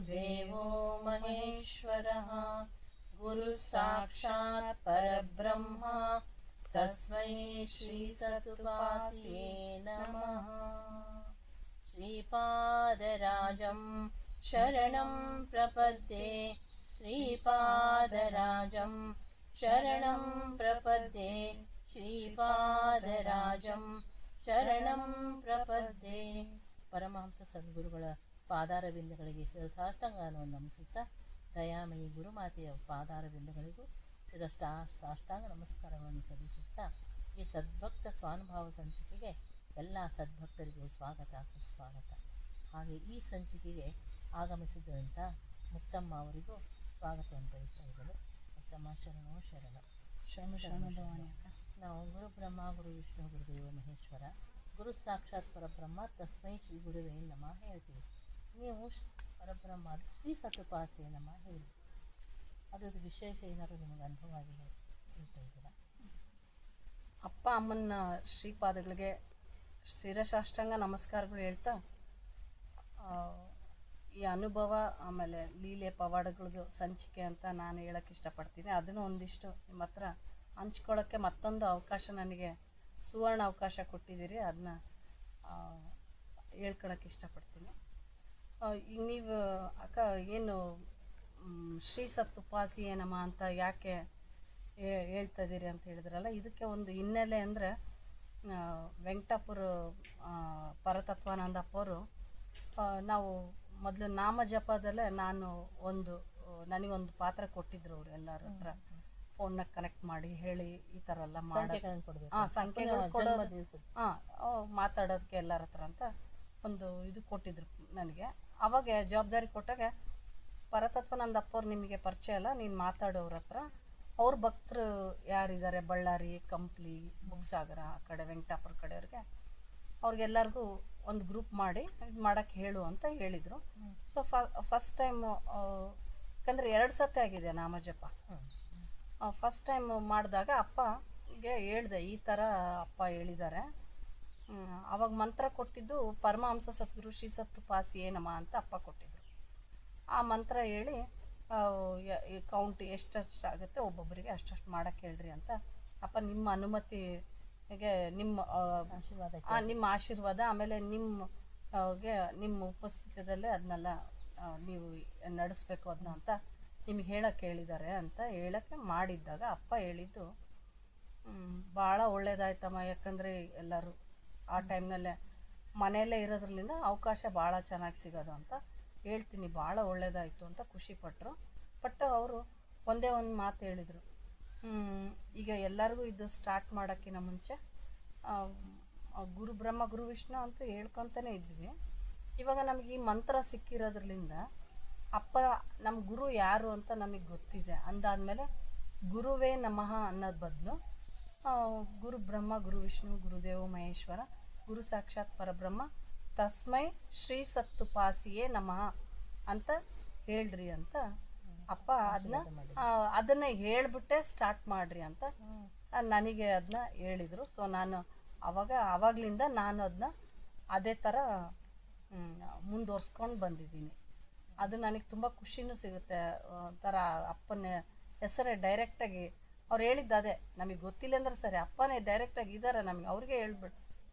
गुरुर्देवो महेश्वरः गुरुसाक्षात् परब्रह्म तस्मै श्रीसत्पास्ये नमः। श्रीपादराजं शरणं प्रपद्ये श्रीपादराजं शरणं प्रपद्ये श्रीपादराजं शरणं प्रपद्ये। ಪರಮಹಂಸ ಸದ್ಗುರುಗಳ ಪಾದಾರವಿಂದಗಳಿಗೆ ಸಾಷ್ಟಾಂಗವನ್ನು ನಮಿಸುತ್ತಾ ದಯಾಮಯಿ ಗುರುಮಾತೆಯ ಪಾದಾರವಿಂದಗಳಿಗೂ ಸಾಷ್ಟಾಂಗ ನಮಸ್ಕಾರಗಳನ್ನು ಸಲ್ಲಿಸುತ್ತಾ ಈ ಸದ್ಭಕ್ತ ಸ್ವಾನುಭಾವ ಸಂಚಿಕೆಗೆ ಎಲ್ಲ ಸದ್ಭಕ್ತರಿಗೂ ಸ್ವಾಗತ ಸುಸ್ವಾಗತ. ಹಾಗೆ ಈ ಸಂಚಿಕೆಗೆ ಆಗಮಿಸಿದಂಥ ಮುಕ್ತಮ್ಮ ಅವರಿಗೂ ಸ್ವಾಗತವನ್ನು ಬಯಸ್ತಾ ಇದ್ದಳು. ಮುಕ್ತಮ್ಮ ಶರಣೋ ಶರಣ ನಾವು ಗುರು ಬ್ರಹ್ಮ ಗುರು ವಿಷ್ಣು ಗುರುದೇವ ಮಹೇಶ್ವರ ಗುರು ಸಾಕ್ಷಾತ್ ಪರಬ್ರಹ್ಮ ತಸ್ಮೈ ಶ್ರೀ ಗುರುವೇ ನಮಃ ಹೇಳ್ತೀವಿ. ನೀವು ಪರಬ್ರಹ್ಮ ಶ್ರೀ ಸತ್ಪಾಸ್ಯೆ ನಮಃ ಹೇಳಿ. ಅದರದ್ದು ವಿಶೇಷ ಏನಾದರೂ ನಿಮಗೆ ಅನುಭವವಾಗಿ ಹೇಳ್ತಾ ಇದ್ದೀರಾ? ಅಪ್ಪ ಅಮ್ಮನ ಶ್ರೀಪಾದಗಳಿಗೆ ಶಿರಸಾಷ್ಟಾಂಗ ನಮಸ್ಕಾರಗಳು ಹೇಳ್ತಾ ಈ ಅನುಭವ ಆಮೇಲೆ ಲೀಲೆ ಪವಾಡಗಳದ್ದು ಸಂಚಿಕೆ ಅಂತ ನಾನು ಹೇಳೋಕ್ಕೆ ಇಷ್ಟಪಡ್ತೀನಿ. ಅದನ್ನು ಒಂದಿಷ್ಟು ನಿಮ್ಮ ಹತ್ರ ಹಂಚ್ಕೊಳ್ಳೋಕ್ಕೆ ಮತ್ತೊಂದು ಅವಕಾಶ ನನಗೆ ಸುವರ್ಣ ಅವಕಾಶ ಕೊಟ್ಟಿದ್ದೀರಿ. ಅದನ್ನ ಹೇಳ್ಕೊಳಕ್ಕೆ ಇಷ್ಟಪಡ್ತೀನಿ. ಈಗ ನೀವು ಅಕ್ಕ ಏನು ಶ್ರೀ ಸತ್ಪಾಸ್ಯೆ ನಮಃ ಅಂತ ಯಾಕೆ ಹೇಳ್ತಾ ಇದ್ದೀರಿ ಅಂತ ಹೇಳಿದ್ರಲ್ಲ, ಇದಕ್ಕೆ ಒಂದು ಹಿನ್ನೆಲೆ ಅಂದರೆ ವೆಂಕಟಾಪುರ ಪರತತ್ವಾನಂದಪ್ಪವರು ನಾವು ಮೊದಲು ನಾಮ ಜಪದಲ್ಲೇ ನನಗೊಂದು ಪಾತ್ರ ಕೊಟ್ಟಿದ್ರು. ಅವರು ಎಲ್ಲರ ಹತ್ರ ಫೋನ್ನ ಕನೆಕ್ಟ್ ಮಾಡಿ ಹೇಳಿ ಈ ಥರ ಎಲ್ಲ ಸಂಖ್ಯೆಗಳು ಕೊಡೋದು, ಮಾತಾಡೋದಕ್ಕೆ ಎಲ್ಲರ ಹತ್ರ ಅಂತ ಒಂದು ಇದು ಕೊಟ್ಟಿದ್ರು ನನಗೆ. ಅವಾಗ ಜವಾಬ್ದಾರಿ ಕೊಟ್ಟಾಗ ಪರತತ್ವಾನಂದಪ್ಪವ್ರು ನಿಮಗೆ ಪರಿಚಯ ಅಲ್ಲ, ನೀನು ಮಾತಾಡೋವ್ರ ಹತ್ರ ಅವ್ರ ಭಕ್ತರು ಯಾರಿದ್ದಾರೆ ಬಳ್ಳಾರಿ, ಕಂಪ್ಲಿ, ಬುಕ್ಸಾಗರ ಆ ಕಡೆ ವೆಂಕಟಾಪುರ ಕಡೆಯವ್ರಿಗೆ ಅವ್ರಿಗೆಲ್ಲರಿಗೂ ಒಂದು ಗ್ರೂಪ್ ಮಾಡಿ ಇದು ಮಾಡೋಕ್ಕೆ ಹೇಳು ಅಂತ ಹೇಳಿದರು. ಸೊ ಫಸ್ಟ್ ಟೈಮು ಯಾಕಂದರೆ 2 ಸತಿ ಆಗಿದೆ ನಾಮಜಪ. ಫಸ್ಟ್ ಟೈಮ್ ಮಾಡಿದಾಗ ಅಪ್ಪಗೆ ಹೇಳಿದೆ, ಈ ಥರ ಅಪ್ಪ ಹೇಳಿದ್ದಾರೆ. ಅವಾಗ ಮಂತ್ರ ಕೊಟ್ಟಿದ್ದು ಪರಮಹಂಸ ಸದ್ಗುರು ಶ್ರೀ ಸತ್ಪಾಸ್ಯೆ ನಮಃ ಅಂತ ಅಪ್ಪ ಕೊಟ್ಟಿದ್ರು. ಆ ಮಂತ್ರ ಹೇಳಿ ಕೌಂಟ್ ಎಷ್ಟೆಷ್ಟು ಆಗುತ್ತೆ ಒಬ್ಬೊಬ್ಬರಿಗೆ ಅಷ್ಟಷ್ಟು ಮಾಡೋಕ್ಕೆ ಹೇಳ್ರಿ ಅಂತ ಅಪ್ಪ ನಿಮ್ಮ ಅನುಮತಿಗೆ ನಿಮ್ಮ ಆಶೀರ್ವಾದ ಆಮೇಲೆ ನಿಮ್ಮ ಉಪಸ್ಥಿತಿಯಲ್ಲೇ ಅದನ್ನೆಲ್ಲ ನೀವು ನಡೆಸ್ಬೇಕು ಅದನ್ನ ಅಂತ ನಿಮಗೆ ಹೇಳೋಕ್ಕೆ ಹೇಳಿದ್ದಾರೆ ಅಂತ ಹೇಳೋಕ್ಕೆ ಮಾಡಿದ್ದಾಗ ಅಪ್ಪ ಹೇಳಿದ್ದು ಭಾಳ ಒಳ್ಳೇದಾಯ್ತಮ್ಮ. ಯಾಕಂದರೆ ಎಲ್ಲರೂ ಆ ಟೈಮ್ನಲ್ಲೇ ಮನೆಯಲ್ಲೇ ಇರೋದ್ರಿಂದ ಅವಕಾಶ ಭಾಳ ಚೆನ್ನಾಗಿ ಸಿಗೋದು ಅಂತ ಹೇಳ್ತೀನಿ. ಭಾಳ ಒಳ್ಳೇದಾಯಿತು ಅಂತ ಖುಷಿಪಟ್ಟರು. ಅವರು ಒಂದೇ ಒಂದು ಮಾತು ಹೇಳಿದರು, ಈಗ ಎಲ್ಲರಿಗೂ ಇದು ಸ್ಟಾರ್ಟ್ ಮಾಡೋಕ್ಕಿಂತ ಮುಂಚೆ ಗುರು ಬ್ರಹ್ಮ ಗುರು ವಿಷ್ಣು ಅಂತ ಹೇಳ್ಕೊತಾನೆ ಇದ್ವಿ. ಇವಾಗ ನಮಗೆ ಈ ಮಂತ್ರ ಸಿಕ್ಕಿರೋದ್ರಿಂದ ಅಪ್ಪ ನಮ್ಮ ಗುರು ಯಾರು ಅಂತ ನಮಗೆ ಗೊತ್ತಿದೆ ಅಂದಾದಮೇಲೆ ಗುರುವೇ ನಮಃ ಅನ್ನೋದು ಬದಲು ಗುರು ಬ್ರಹ್ಮ ಗುರು ವಿಷ್ಣು ಗುರುದೇವ ಮಹೇಶ್ವರ ಗುರು ಸಾಕ್ಷಾತ್ ಪರಬ್ರಹ್ಮ ತಸ್ಮೈ ಶ್ರೀ ಸತ್ಪಾಸ್ಯೆ ನಮಃ ಅಂತ ಹೇಳ್ರಿ ಅಂತ ಅಪ್ಪ ಅದನ್ನ ಹೇಳ್ಬಿಟ್ಟೆ ಸ್ಟಾರ್ಟ್ ಮಾಡ್ರಿ ಅಂತ ನನಗೆ ಅದನ್ನ ಹೇಳಿದರು. ಸೊ ನಾನು ಆವಾಗಲಿಂದ ನಾನು ಅದನ್ನ ಅದೇ ಥರ ಮುಂದುವರ್ಸ್ಕೊಂಡು ಬಂದಿದ್ದೀನಿ. ಅದು ನನಗೆ ತುಂಬ ಖುಷಿನೂ ಸಿಗುತ್ತೆ. ಒಂಥರ ಅಪ್ಪನ ಹೆಸರೇ ಡೈರೆಕ್ಟಾಗಿ ಅವ್ರು ಹೇಳಿದ್ದು ಅದೇ, ನಮಗೆ ಗೊತ್ತಿಲ್ಲ ಅಂದ್ರೆ ಸರಿ ಅಪ್ಪನೇ ಡೈರೆಕ್ಟಾಗಿ ಇದ್ದಾರೆ, ನಮಗೆ ಅವ್ರಿಗೆ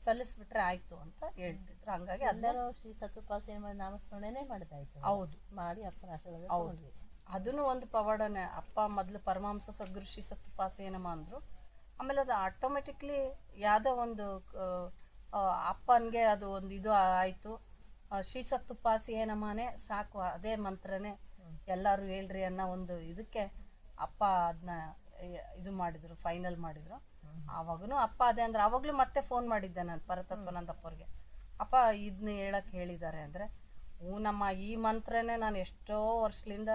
ಸಲ್ಲಿಸ್ಬಿಟ್ರೆ ಆಯಿತು ಅಂತ ಹೇಳ್ತಿದ್ರು. ಹಂಗಾಗಿ ಎಲ್ಲರೂ ಶ್ರೀ ಸತ್ಪಾಸ್ಯೆ ನಾಮಸ್ಮರಣೆನೇ ಮಾಡ್ತಾಯಿತ್ತು. ಹೌದು, ಮಾಡಿ ಅಪ್ಪನ ಆಶೀರ್ವಾದ. ಹೌದು, ಅದನ್ನು ಒಂದು ಪವಾಡನೇ. ಅಪ್ಪ ಮೊದಲು ಪರಮಹಂಸ ಸದ್ಗುರು ಶ್ರೀ ಸತ್ಪಾಸ್ಯೆ ನಮಃ ಅಂದರು. ಆಮೇಲೆ ಅದು ಆಟೋಮೆಟಿಕ್ಲಿ ಯಾವುದೋ ಒಂದು ಅಪ್ಪನಿಗೆ ಅದು ಒಂದು ಇದು ಆಯಿತು. ಶ್ರೀ ಸತ್ಪಾಸ್ಯೆ ನಮಃನೇ ಸಾಕು, ಅದೇ ಮಂತ್ರನೇ ಎಲ್ಲರೂ ಹೇಳ್ರಿ ಅನ್ನೋ ಒಂದು ಇದಕ್ಕೆ ಅಪ್ಪ ಅದನ್ನ ಇದು ಮಾಡಿದರು, ಫೈನಲ್ ಮಾಡಿದರು. ಆವಾಗೂ ಅಪ್ಪ ಅದೇ ಅಂದ್ರೆ ಆವಾಗಲೂ ಮತ್ತೆ ಫೋನ್ ಮಾಡಿದ್ದೆ ನಾನು ಪರತತ್ವಾನಂದಪ್ಪವ್ರಿಗೆ, ಅಪ್ಪ ಇದನ್ನ ಹೇಳಕ್ಕೆ ಹೇಳಿದ್ದಾರೆ ಅಂದರೆ ನಮ್ಮ ಈ ಮಂತ್ರನೇ ನಾನು ಎಷ್ಟೋ ವರ್ಷದಿಂದ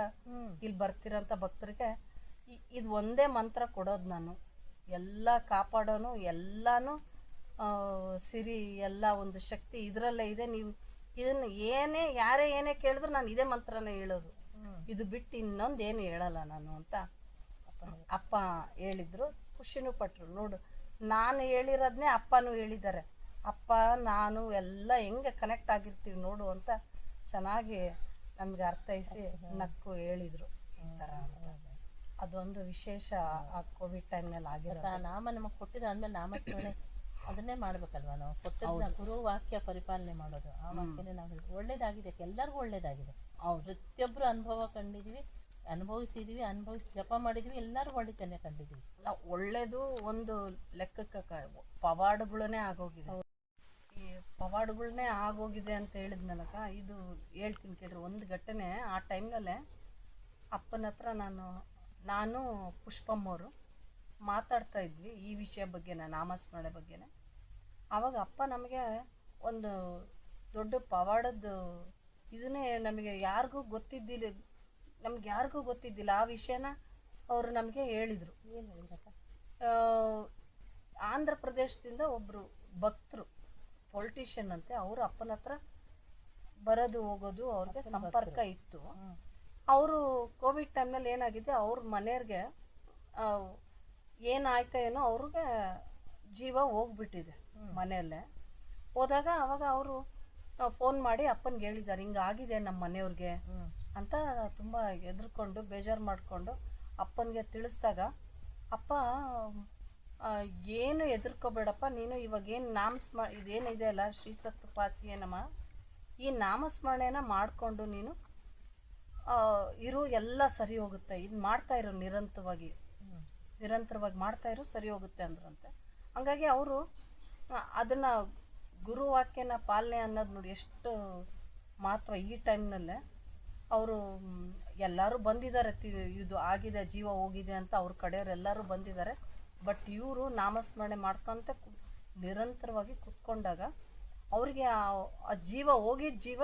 ಇಲ್ಲಿ ಬರ್ತಿರೋಂಥ ಭಕ್ತರಿಗೆ ಇದು ಒಂದೇ ಮಂತ್ರ ಕೊಡೋದು. ನಾನು ಎಲ್ಲ ಕಾಪಾಡೋನು, ಎಲ್ಲನೂ ಸಿರಿ ಎಲ್ಲ ಒಂದು ಶಕ್ತಿ ಇದರಲ್ಲೇ ಇದೆ. ನೀವು ಇದನ್ನು ಯಾರೇ ಏನೇ ಕೇಳಿದ್ರು ನಾನು ಇದೇ ಮಂತ್ರನೇ ಹೇಳೋದು, ಇದು ಬಿಟ್ಟು ಇನ್ನೊಂದು ಏನು ಹೇಳಲ್ಲ ನಾನು ಅಂತ ಅಪ್ಪ ಹೇಳಿದ್ರು. ಖುಷಿನೂ ಪಟ್ಟರು. ನೋಡು, ನಾನು ಹೇಳಿರೋದನ್ನೇ ಅಪ್ಪನೂ ಹೇಳಿದ್ದಾರೆ. ಅಪ್ಪ ನಾನು ಎಲ್ಲ ಹೆಂಗೆ ಕನೆಕ್ಟ್ ಆಗಿರ್ತೀವಿ ನೋಡು ಅಂತ ಚೆನ್ನಾಗಿ ನಮ್ಗೆ ಅರ್ಥೈಸಿ ನಕ್ಕು ಹೇಳಿದರು ಈ ಥರ ಅಂತ. ಅದೊಂದು ವಿಶೇಷ ಆ ಕೋವಿಡ್ ಟೈಮ್ನಲ್ಲಿ ಆಗಿರೋದು. ಆ ನಾಮ ನಮಗೆ ಕೊಟ್ಟಿದ್ದಾದ್ಮೇಲೆ ನಾಮಸ್ಮರಣೆ ಅದನ್ನೇ ಮಾಡ್ಬೇಕಲ್ವ ನಾವು ಕೊಟ್ಟಿದ್ದ ಗುರು ವಾಕ್ಯ ಪರಿಪಾಲನೆ ಮಾಡೋದು. ಆ ವಾಕ್ಯನೇ ನಾವು ಒಳ್ಳೇದಾಗಿದೆ, ಎಲ್ಲರಿಗೂ ಒಳ್ಳೇದಾಗಿದೆ. ಪ್ರತಿಯೊಬ್ಬರು ಅನುಭವ ಕಂಡಿದ್ವಿ, ಅನುಭವಿಸಿದ್ವಿ, ಜಪ ಮಾಡಿದ್ವಿ, ಎಲ್ಲರಿಗೂ ಒಳ್ಳೆತನ ಕಂಡಿದ್ವಿ ನಾವು. ಒಳ್ಳೇದು ಒಂದು ಲೆಕ್ಕಕ್ಕೆ ಪವಾಡಗಳನ್ನೇ ಆಗೋಗಿದೆ. ಈ ಪವಾಡಗಳನ್ನೇ ಆಗೋಗಿದೆ ಅಂತ ಹೇಳಿದ್ನಲಕ, ಇದು ಹೇಳ್ತೀನಿ ಕೇಳ್ರಿ. ಒಂದು ಘಟನೆ ಆ ಟೈಮ್ನಲ್ಲೇ ಅಪ್ಪನ ಹತ್ರ ನಾನು ಪುಷ್ಪಮ್ಮವರು ಮಾತಾಡ್ತಾ ಇದ್ವಿ ಈ ವಿಷಯ ಬಗ್ಗೆನೇ, ನಾಮಸ್ಮರಣೆ ಬಗ್ಗೆನೇ. ಆವಾಗ ಅಪ್ಪ ನಮಗೆ ಒಂದು ದೊಡ್ಡ ಪವಾಡದ್ದು ಇದನ್ನೇ ನಮಗೆ ಯಾರಿಗೂ ಗೊತ್ತಿದ್ದಿಲ್ಲ ಆ ವಿಷಯನ ಅವರು ನಮಗೆ ಹೇಳಿದರು. ಏನು ಹೇಳಿದಕ್ಕ? ಆಂಧ್ರ ಪ್ರದೇಶದಿಂದ ಒಬ್ಬರು ಭಕ್ತರು, ಪೊಲಿಟಿಷಿಯನ್ ಅಂತೆ, ಅವರು ಅಪ್ಪನ ಹತ್ರ ಬರೋದು ಹೋಗೋದು ಅವ್ರಿಗೆ ಸಂಪರ್ಕ ಇತ್ತು. ಅವರು ಕೋವಿಡ್ ಟೈಮ್ನಲ್ಲಿ ಏನಾಗಿದೆ, ಅವ್ರ ಮನೆಯವ್ರಿಗೆ ಏನಾಯ್ತಾ ಏನೋ ಅವ್ರಿಗೆ ಜೀವ ಹೋಗ್ಬಿಟ್ಟಿದೆ ಮನೆಯಲ್ಲೇ. ಹೋದಾಗ ಅವಾಗ ಅವರು ಫೋನ್ ಮಾಡಿ ಅಪ್ಪನಿಗೆ ಹೇಳಿದ್ದಾರೆ, ಹಿಂಗಾಗಿದೆ ನಮ್ಮ ಮನೆಯವ್ರಿಗೆ ಅಂತ. ತುಂಬ ಹೆದರ್ಕೊಂಡು ಬೇಜಾರು ಮಾಡಿಕೊಂಡು ಅಪ್ಪನಿಗೆ ತಿಳಿಸಿದಾಗ ಅಪ್ಪ ಏನು ಹೆದರ್ಕೋಬೇಡಪ್ಪ ನೀನು, ಇವಾಗೇನು ಇದೇನಿದೆ ಅಲ್ಲ ಶ್ರೀ ಸಪ್ತಪಾಸಿಯೇ ನಮ, ಈ ನಾಮಸ್ಮರಣೆನ ಮಾಡಿಕೊಂಡು ನೀನು ಇರು, ಎಲ್ಲ ಸರಿ ಹೋಗುತ್ತೆ. ಇದು ಮಾಡ್ತಾಯಿರು, ನಿರಂತರವಾಗಿ ಮಾಡ್ತಾಯಿರು, ಸರಿ ಹೋಗುತ್ತೆ ಅಂದ್ರಂತೆ. ಹಂಗಾಗಿ ಅವರು ಅದನ್ನು ಗುರುವಾಕ್ಯನ ಪಾಲನೆ ಅನ್ನೋದು ನೋಡಿ ಎಷ್ಟು ಮಹತ್ವ ಈ ಟೈಮ್ನಲ್ಲೇ. ಅವರು ಎಲ್ಲರೂ ಬಂದಿದ್ದಾರೆ, ಇದು ಆಗಿದೆ, ಜೀವ ಹೋಗಿದೆ ಅಂತ ಅವ್ರ ಕಡೆಯವ್ರು ಎಲ್ಲರೂ ಬಂದಿದ್ದಾರೆ. ಬಟ್ ಇವರು ನಾಮಸ್ಮರಣೆ ಮಾಡ್ಕೊಂತ ನಿರಂತರವಾಗಿ ಕುತ್ಕೊಂಡಾಗ ಅವ್ರಿಗೆ ಆ ಜೀವ ಹೋಗಿದ್ದ ಜೀವ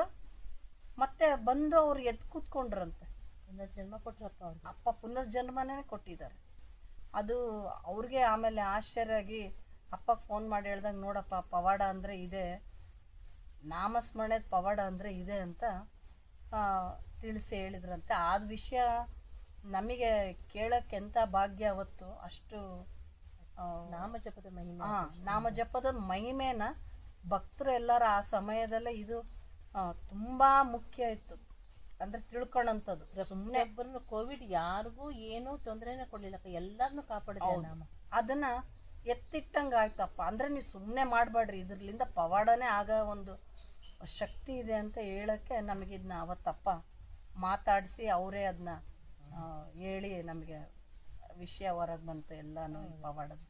ಮತ್ತೆ ಬಂದು ಅವ್ರು ಎದ್ದು ಕೂತ್ಕೊಂಡ್ರಂತೆ. ಪುನರ್ಜನ್ಮ ಕೊಟ್ಟರಪ್ಪ ಅವ್ರಿಗೆ. ಅಪ್ಪ ಪುನರ್ಜನ್ಮನೇ ಕೊಟ್ಟಿದ್ದಾರೆ. ಅದು ಅವ್ರಿಗೆ ಆಮೇಲೆ ಆಶ್ಚರ್ಯ ಆಗಿ ಅಪ್ಪಗೆ ಫೋನ್ ಮಾಡಿ ಹೇಳ್ದಂಗೆ, ನೋಡಪ್ಪ ಪವಾಡ ಅಂದರೆ ಇದೆ, ನಾಮಸ್ಮರಣೆ ಪವಾಡ ಅಂದರೆ ಇದೆ ಅಂತ ತಿಳಿಸಿ ಹೇಳಿದ್ರಂತೆ. ಆ ವಿಷಯ ನಮಗೆ ಕೇಳೋಕ್ಕೆ ಎಂಥ ಭಾಗ್ಯ ಅವತ್ತು. ಅಷ್ಟು ನಾಮಜಪದ ಮಹಿಮೆ, ನಾಮಜಪದ ಮಹಿಮೆನ ಭಕ್ತರು ಎಲ್ಲರ ಆ ಸಮಯದಲ್ಲೇ ಇದು ತುಂಬ ಮುಖ್ಯ ಇತ್ತು ಅಂದರೆ ತಿಳ್ಕೊಳ್ಳೋಂಥದ್ದು. ಸುಮ್ಮನೆ ಒಬ್ಬರು ಕೋವಿಡ್ ಯಾರಿಗೂ ಏನೂ ತೊಂದರೆನೇ ಕೊಡಲಿಲ್ಲ, ಎಲ್ಲರನ್ನೂ ಕಾಪಾಡಿದೆ ನಾಮ. ಅದನ್ನು ಎತ್ತಿಟ್ಟಂಗೆ ಆಯ್ತಪ್ಪ. ಅಂದರೆ ನೀವು ಸುಮ್ಮನೆ ಮಾಡಬೇಡ್ರಿ, ಇದರಿಂದ ಪವಾಡನೇ ಆಗೋ ಒಂದು ಶಕ್ತಿ ಇದೆ ಅಂತ ಹೇಳೋಕ್ಕೆ ನಮಗಿದನ್ನ ಅವತ್ತಪ್ಪ ಮಾತಾಡಿಸಿ ಅವರೇ ಅದನ್ನ ಹೇಳಿ ನಮಗೆ ವಿಷಯ ಹೊರಗೆ ಬಂತು ಎಲ್ಲನೂ. ಪವಾಡದ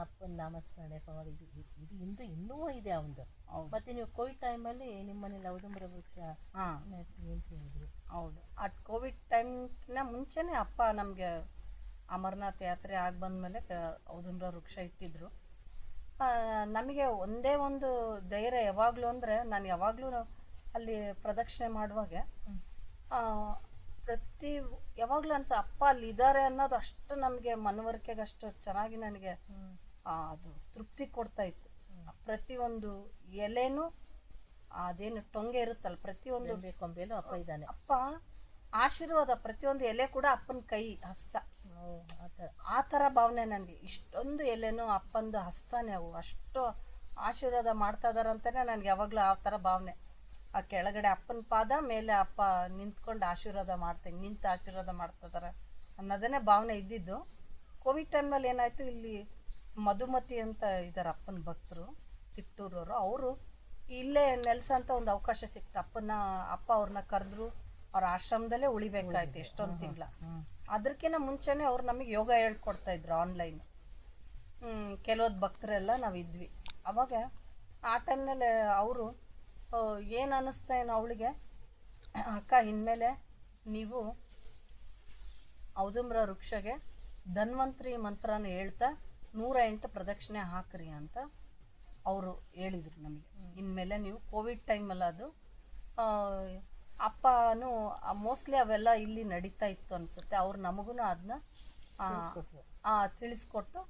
ಅಪ್ಪನ ನಾಮಸ್ಮರಣೆ ಪವಾಡ ಇದು ಇನ್ನೂ ಇದೆ ಅವನು. ಮತ್ತು ನೀವು ಕೋವಿಡ್ ಟೈಮಲ್ಲಿ ನಿಮ್ಮ ಮನೇಲಿ ಔದುಂಬರ ವೃಕ್ಷ ಹೇಳಿದ್ವಿ. ಹೌದು, ಆ ಕೋವಿಡ್ ಟೈಮ್ನ ಮುಂಚೆನೇ ಅಪ್ಪ ನಮಗೆ ಅಮರನಾಥ್ ಯಾತ್ರೆ ಆಗಿ ಬಂದಮೇಲೆ ಔದುಂಬರ ವೃಕ್ಷ ಇಟ್ಟಿದ್ರು. ನಮಗೆ ಒಂದೇ ಒಂದು ಧೈರ್ಯ ಯಾವಾಗಲೂ ಅಂದರೆ, ನಾನು ಯಾವಾಗಲೂ ಅಲ್ಲಿ ಪ್ರದಕ್ಷಿಣೆ ಮಾಡುವಾಗ ಯಾವಾಗಲೂ ಅನ್ಸ ಅಪ್ಪ ಅಲ್ಲಿ ಇದ್ದಾರೆ ಅನ್ನೋದು ಅಷ್ಟು ನಮಗೆ ಮನವರಿಕೆಗೆ ಅಷ್ಟು ಚೆನ್ನಾಗಿ ನನಗೆ ಅದು ತೃಪ್ತಿ ಕೊಡ್ತಾ ಇತ್ತು. ಪ್ರತಿಯೊಂದು ಎಲೆನೂ ಅದೇನು ಟೊಂಗೆ ಇರುತ್ತಲ್ಲ, ಪ್ರತಿಯೊಂದು ಕೊಂಬೆಲೂ ಅಪ್ಪ ಇದ್ದಾನೆ. ಅಪ್ಪ ಆಶೀರ್ವಾದ, ಪ್ರತಿಯೊಂದು ಎಲೆ ಕೂಡ ಅಪ್ಪನ ಕೈ ಹಸ್ತ, ಆ ಥರ ಭಾವನೆ ನನಗೆ. ಇಷ್ಟೊಂದು ಎಲೆನೂ ಅಪ್ಪಂದು ಹಸ್ತನೇ, ಅವು ಅಷ್ಟು ಆಶೀರ್ವಾದ ಮಾಡ್ತಾ ಇದ್ದಾರೆ ಅಂತಲೇ ನನಗೆ ಯಾವಾಗಲೂ ಆ ಥರ ಭಾವನೆ. ಆ ಕೆಳಗಡೆ ಅಪ್ಪನ ಪಾದ, ಮೇಲೆ ಅಪ್ಪ ನಿಂತ್ಕೊಂಡು ಆಶೀರ್ವಾದ ನಿಂತು ಆಶೀರ್ವಾದ ಮಾಡ್ತಿದ್ದಾರೆ ಅನ್ನೋದನ್ನೇ ಭಾವನೆ ಇದ್ದಿದ್ದು. ಕೋವಿಡ್ ಟೈಮ್ನಲ್ಲಿ ಏನಾಯಿತು, ಇಲ್ಲಿ ಮಧುಮತಿ ಅಂತ ಇದ್ದಾರೆ ಅಪ್ಪನ ಭಕ್ತರು, ತಿಪ್ಟೂರವರು. ಅವರು ಇಲ್ಲೇ ನೆಲೆಸೋಂಥ ಒಂದು ಅವಕಾಶ ಸಿಕ್ತು. ಅಪ್ಪ ಅವ್ರನ್ನ ಕರೆದ್ರು, ಅವ್ರ ಆಶ್ರಮದಲ್ಲೇ ಉಳಿಬೇಕಾಯ್ತು ಎಷ್ಟೊಂದು ತಿಂಗಳ. ಅದಕ್ಕಿಂತ ಮುಂಚೆನೇ ಅವ್ರು ನಮಗೆ ಯೋಗ ಹೇಳ್ಕೊಡ್ತಾಯಿದ್ರು ಆನ್ಲೈನ್. ಕೆಲವೊಂದು ಭಕ್ತರೆಲ್ಲ ನಾವು ಇದ್ವಿ ಅವಾಗ. ಆ ಟೈಮ್ನಲ್ಲಿ ಅವರು ಏನು ಅನ್ನಿಸ್ತಾ ಏನೋ ಅವಳಿಗೆ, ಅಕ್ಕ ಇನ್ಮೇಲೆ ನೀವು ಔದುಂಬರ ವೃಕ್ಷಗೆ ಧನ್ವಂತರಿ ಮಂತ್ರನ ಹೇಳ್ತಾ 108 ಪ್ರದಕ್ಷಿಣೆ ಹಾಕ್ರಿ ಅಂತ ಅವರು ಹೇಳಿದರು ನಮಗೆ. ಇನ್ಮೇಲೆ ನೀವು ಕೋವಿಡ್ ಟೈಮಲ್ಲಿ ಅದು ಅಪ್ಪನೂ ಮೋಸ್ಟ್ಲಿ ಅವೆಲ್ಲ ಇಲ್ಲಿ ನಡೀತಾ ಇತ್ತು ಅನಿಸುತ್ತೆ. ಅವ್ರು ನಮಗೂ ಅದನ್ನ ತಿಳಿಸ್ಕೊಟ್ಟು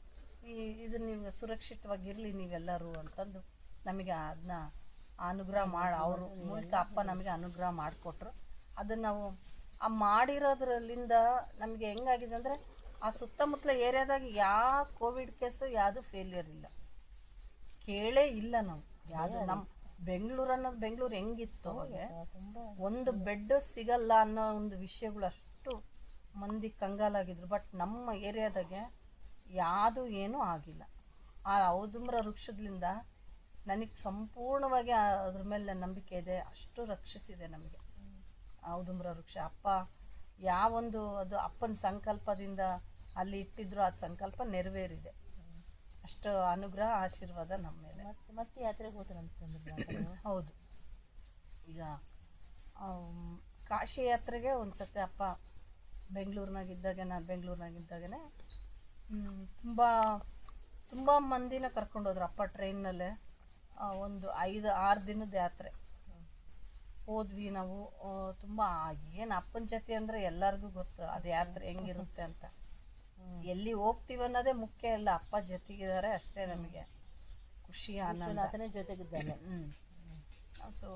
ಇದು ನೀವು ಸುರಕ್ಷಿತವಾಗಿರಲಿ ನೀವೆಲ್ಲರೂ ಅಂತಂದು ನಮಗೆ ಅದನ್ನ ಅನುಗ್ರಹ ಅವ್ರ ಮೂಲಕ ಅಪ್ಪ ನಮಗೆ ಅನುಗ್ರಹ ಮಾಡಿಕೊಟ್ರು. ಅದನ್ನು ನಾವು ಮಾಡಿರೋದ್ರಲ್ಲಿಂದ ನಮಗೆ ಹೆಂಗಾಗಿದೆ ಅಂದರೆ, ಆ ಸುತ್ತಮುತ್ತಲ ಏರಿಯಾದಾಗ ಯಾವ ಕೋವಿಡ್ ಕೇಸು ಯಾವುದು ಫೇಲ್ಯೂರ್ ಇಲ್ಲ, ಕೇಳೇ ಇಲ್ಲ ನಾವು. ಯಾವುದು ಬೆಂಗಳೂರು ಅನ್ನೋದು ಬೆಂಗಳೂರು ಹೆಂಗಿತ್ತು ಅವಾಗ, ತುಂಬ ಒಂದು ಬೆಡ್ ಸಿಗಲ್ಲ ಅನ್ನೋ ಒಂದು ವಿಷಯಗಳು ಅಷ್ಟು ಮಂದಿ ಕಂಗಾಲಾಗಿದ್ರು. ಬಟ್ ನಮ್ಮ ಏರಿಯಾದಾಗೆ ಯಾವುದು ಏನೂ ಆಗಿಲ್ಲ. ಆ ಔದುಂಬರ ವೃಕ್ಷದಿಂದ ನನಗೆ ಸಂಪೂರ್ಣವಾಗಿ ಅದ್ರ ಮೇಲೆ ನಂಬಿಕೆ ಇದೆ. ಅಷ್ಟು ರಕ್ಷಿಸಿದೆ ನಮಗೆ ಔದುಂಬರ ವೃಕ್ಷ. ಅಪ್ಪ ಯಾವೊಂದು ಅದು ಅಪ್ಪನ ಸಂಕಲ್ಪದಿಂದ ಅಲ್ಲಿ ಇಟ್ಟಿದ್ರು, ಅದು ಸಂಕಲ್ಪ ನೆರವೇರಿದೆ. ಅಷ್ಟು ಅನುಗ್ರಹ ಆಶೀರ್ವಾದ ನಮ್ಮ ಮೇಲೆ. ಮತ್ತೆ ಯಾತ್ರೆಗೆ ಹೋದ್ರೆ ಹೌದು. ಈಗ ಕಾಶಿ ಯಾತ್ರೆಗೆ ಒಂದು ಸತಿ ಅಪ್ಪ ಬೆಂಗಳೂರಿನಾಗಿದ್ದಾಗೆ, ನಾನು ಬೆಂಗಳೂರಿನಾಗಿದ್ದಾಗೇ ತುಂಬ ಮಂದಿನ ಕರ್ಕೊಂಡೋದ್ರು ಅಪ್ಪ ಟ್ರೈನ್ನಲ್ಲೇ. ಒಂದು 5-6 ದಿನದ ಯಾತ್ರೆ ಹೋದ್ವಿ ನಾವು. ತುಂಬ ಏನು ಅಪ್ಪನ ಜೊತೆ ಅಂದರೆ ಎಲ್ಲರಿಗೂ ಗೊತ್ತು ಅದು ಯಾತ್ರೆ ಹೆಂಗಿರುತ್ತೆ ಅಂತ. ಎಲ್ಲಿ ಹೋಗ್ತೀವಿ ಅನ್ನೋದೇ ಮುಖ್ಯ ಇಲ್ಲ, ಅಪ್ಪ ಜೊತೆಗಿದ್ದಾರೆ ಅಷ್ಟೇ ನಮಗೆ ಖುಷಿ ಆನಂದ. ಜೊತೆಗಿದ್ದಾನೆ. ಸೊ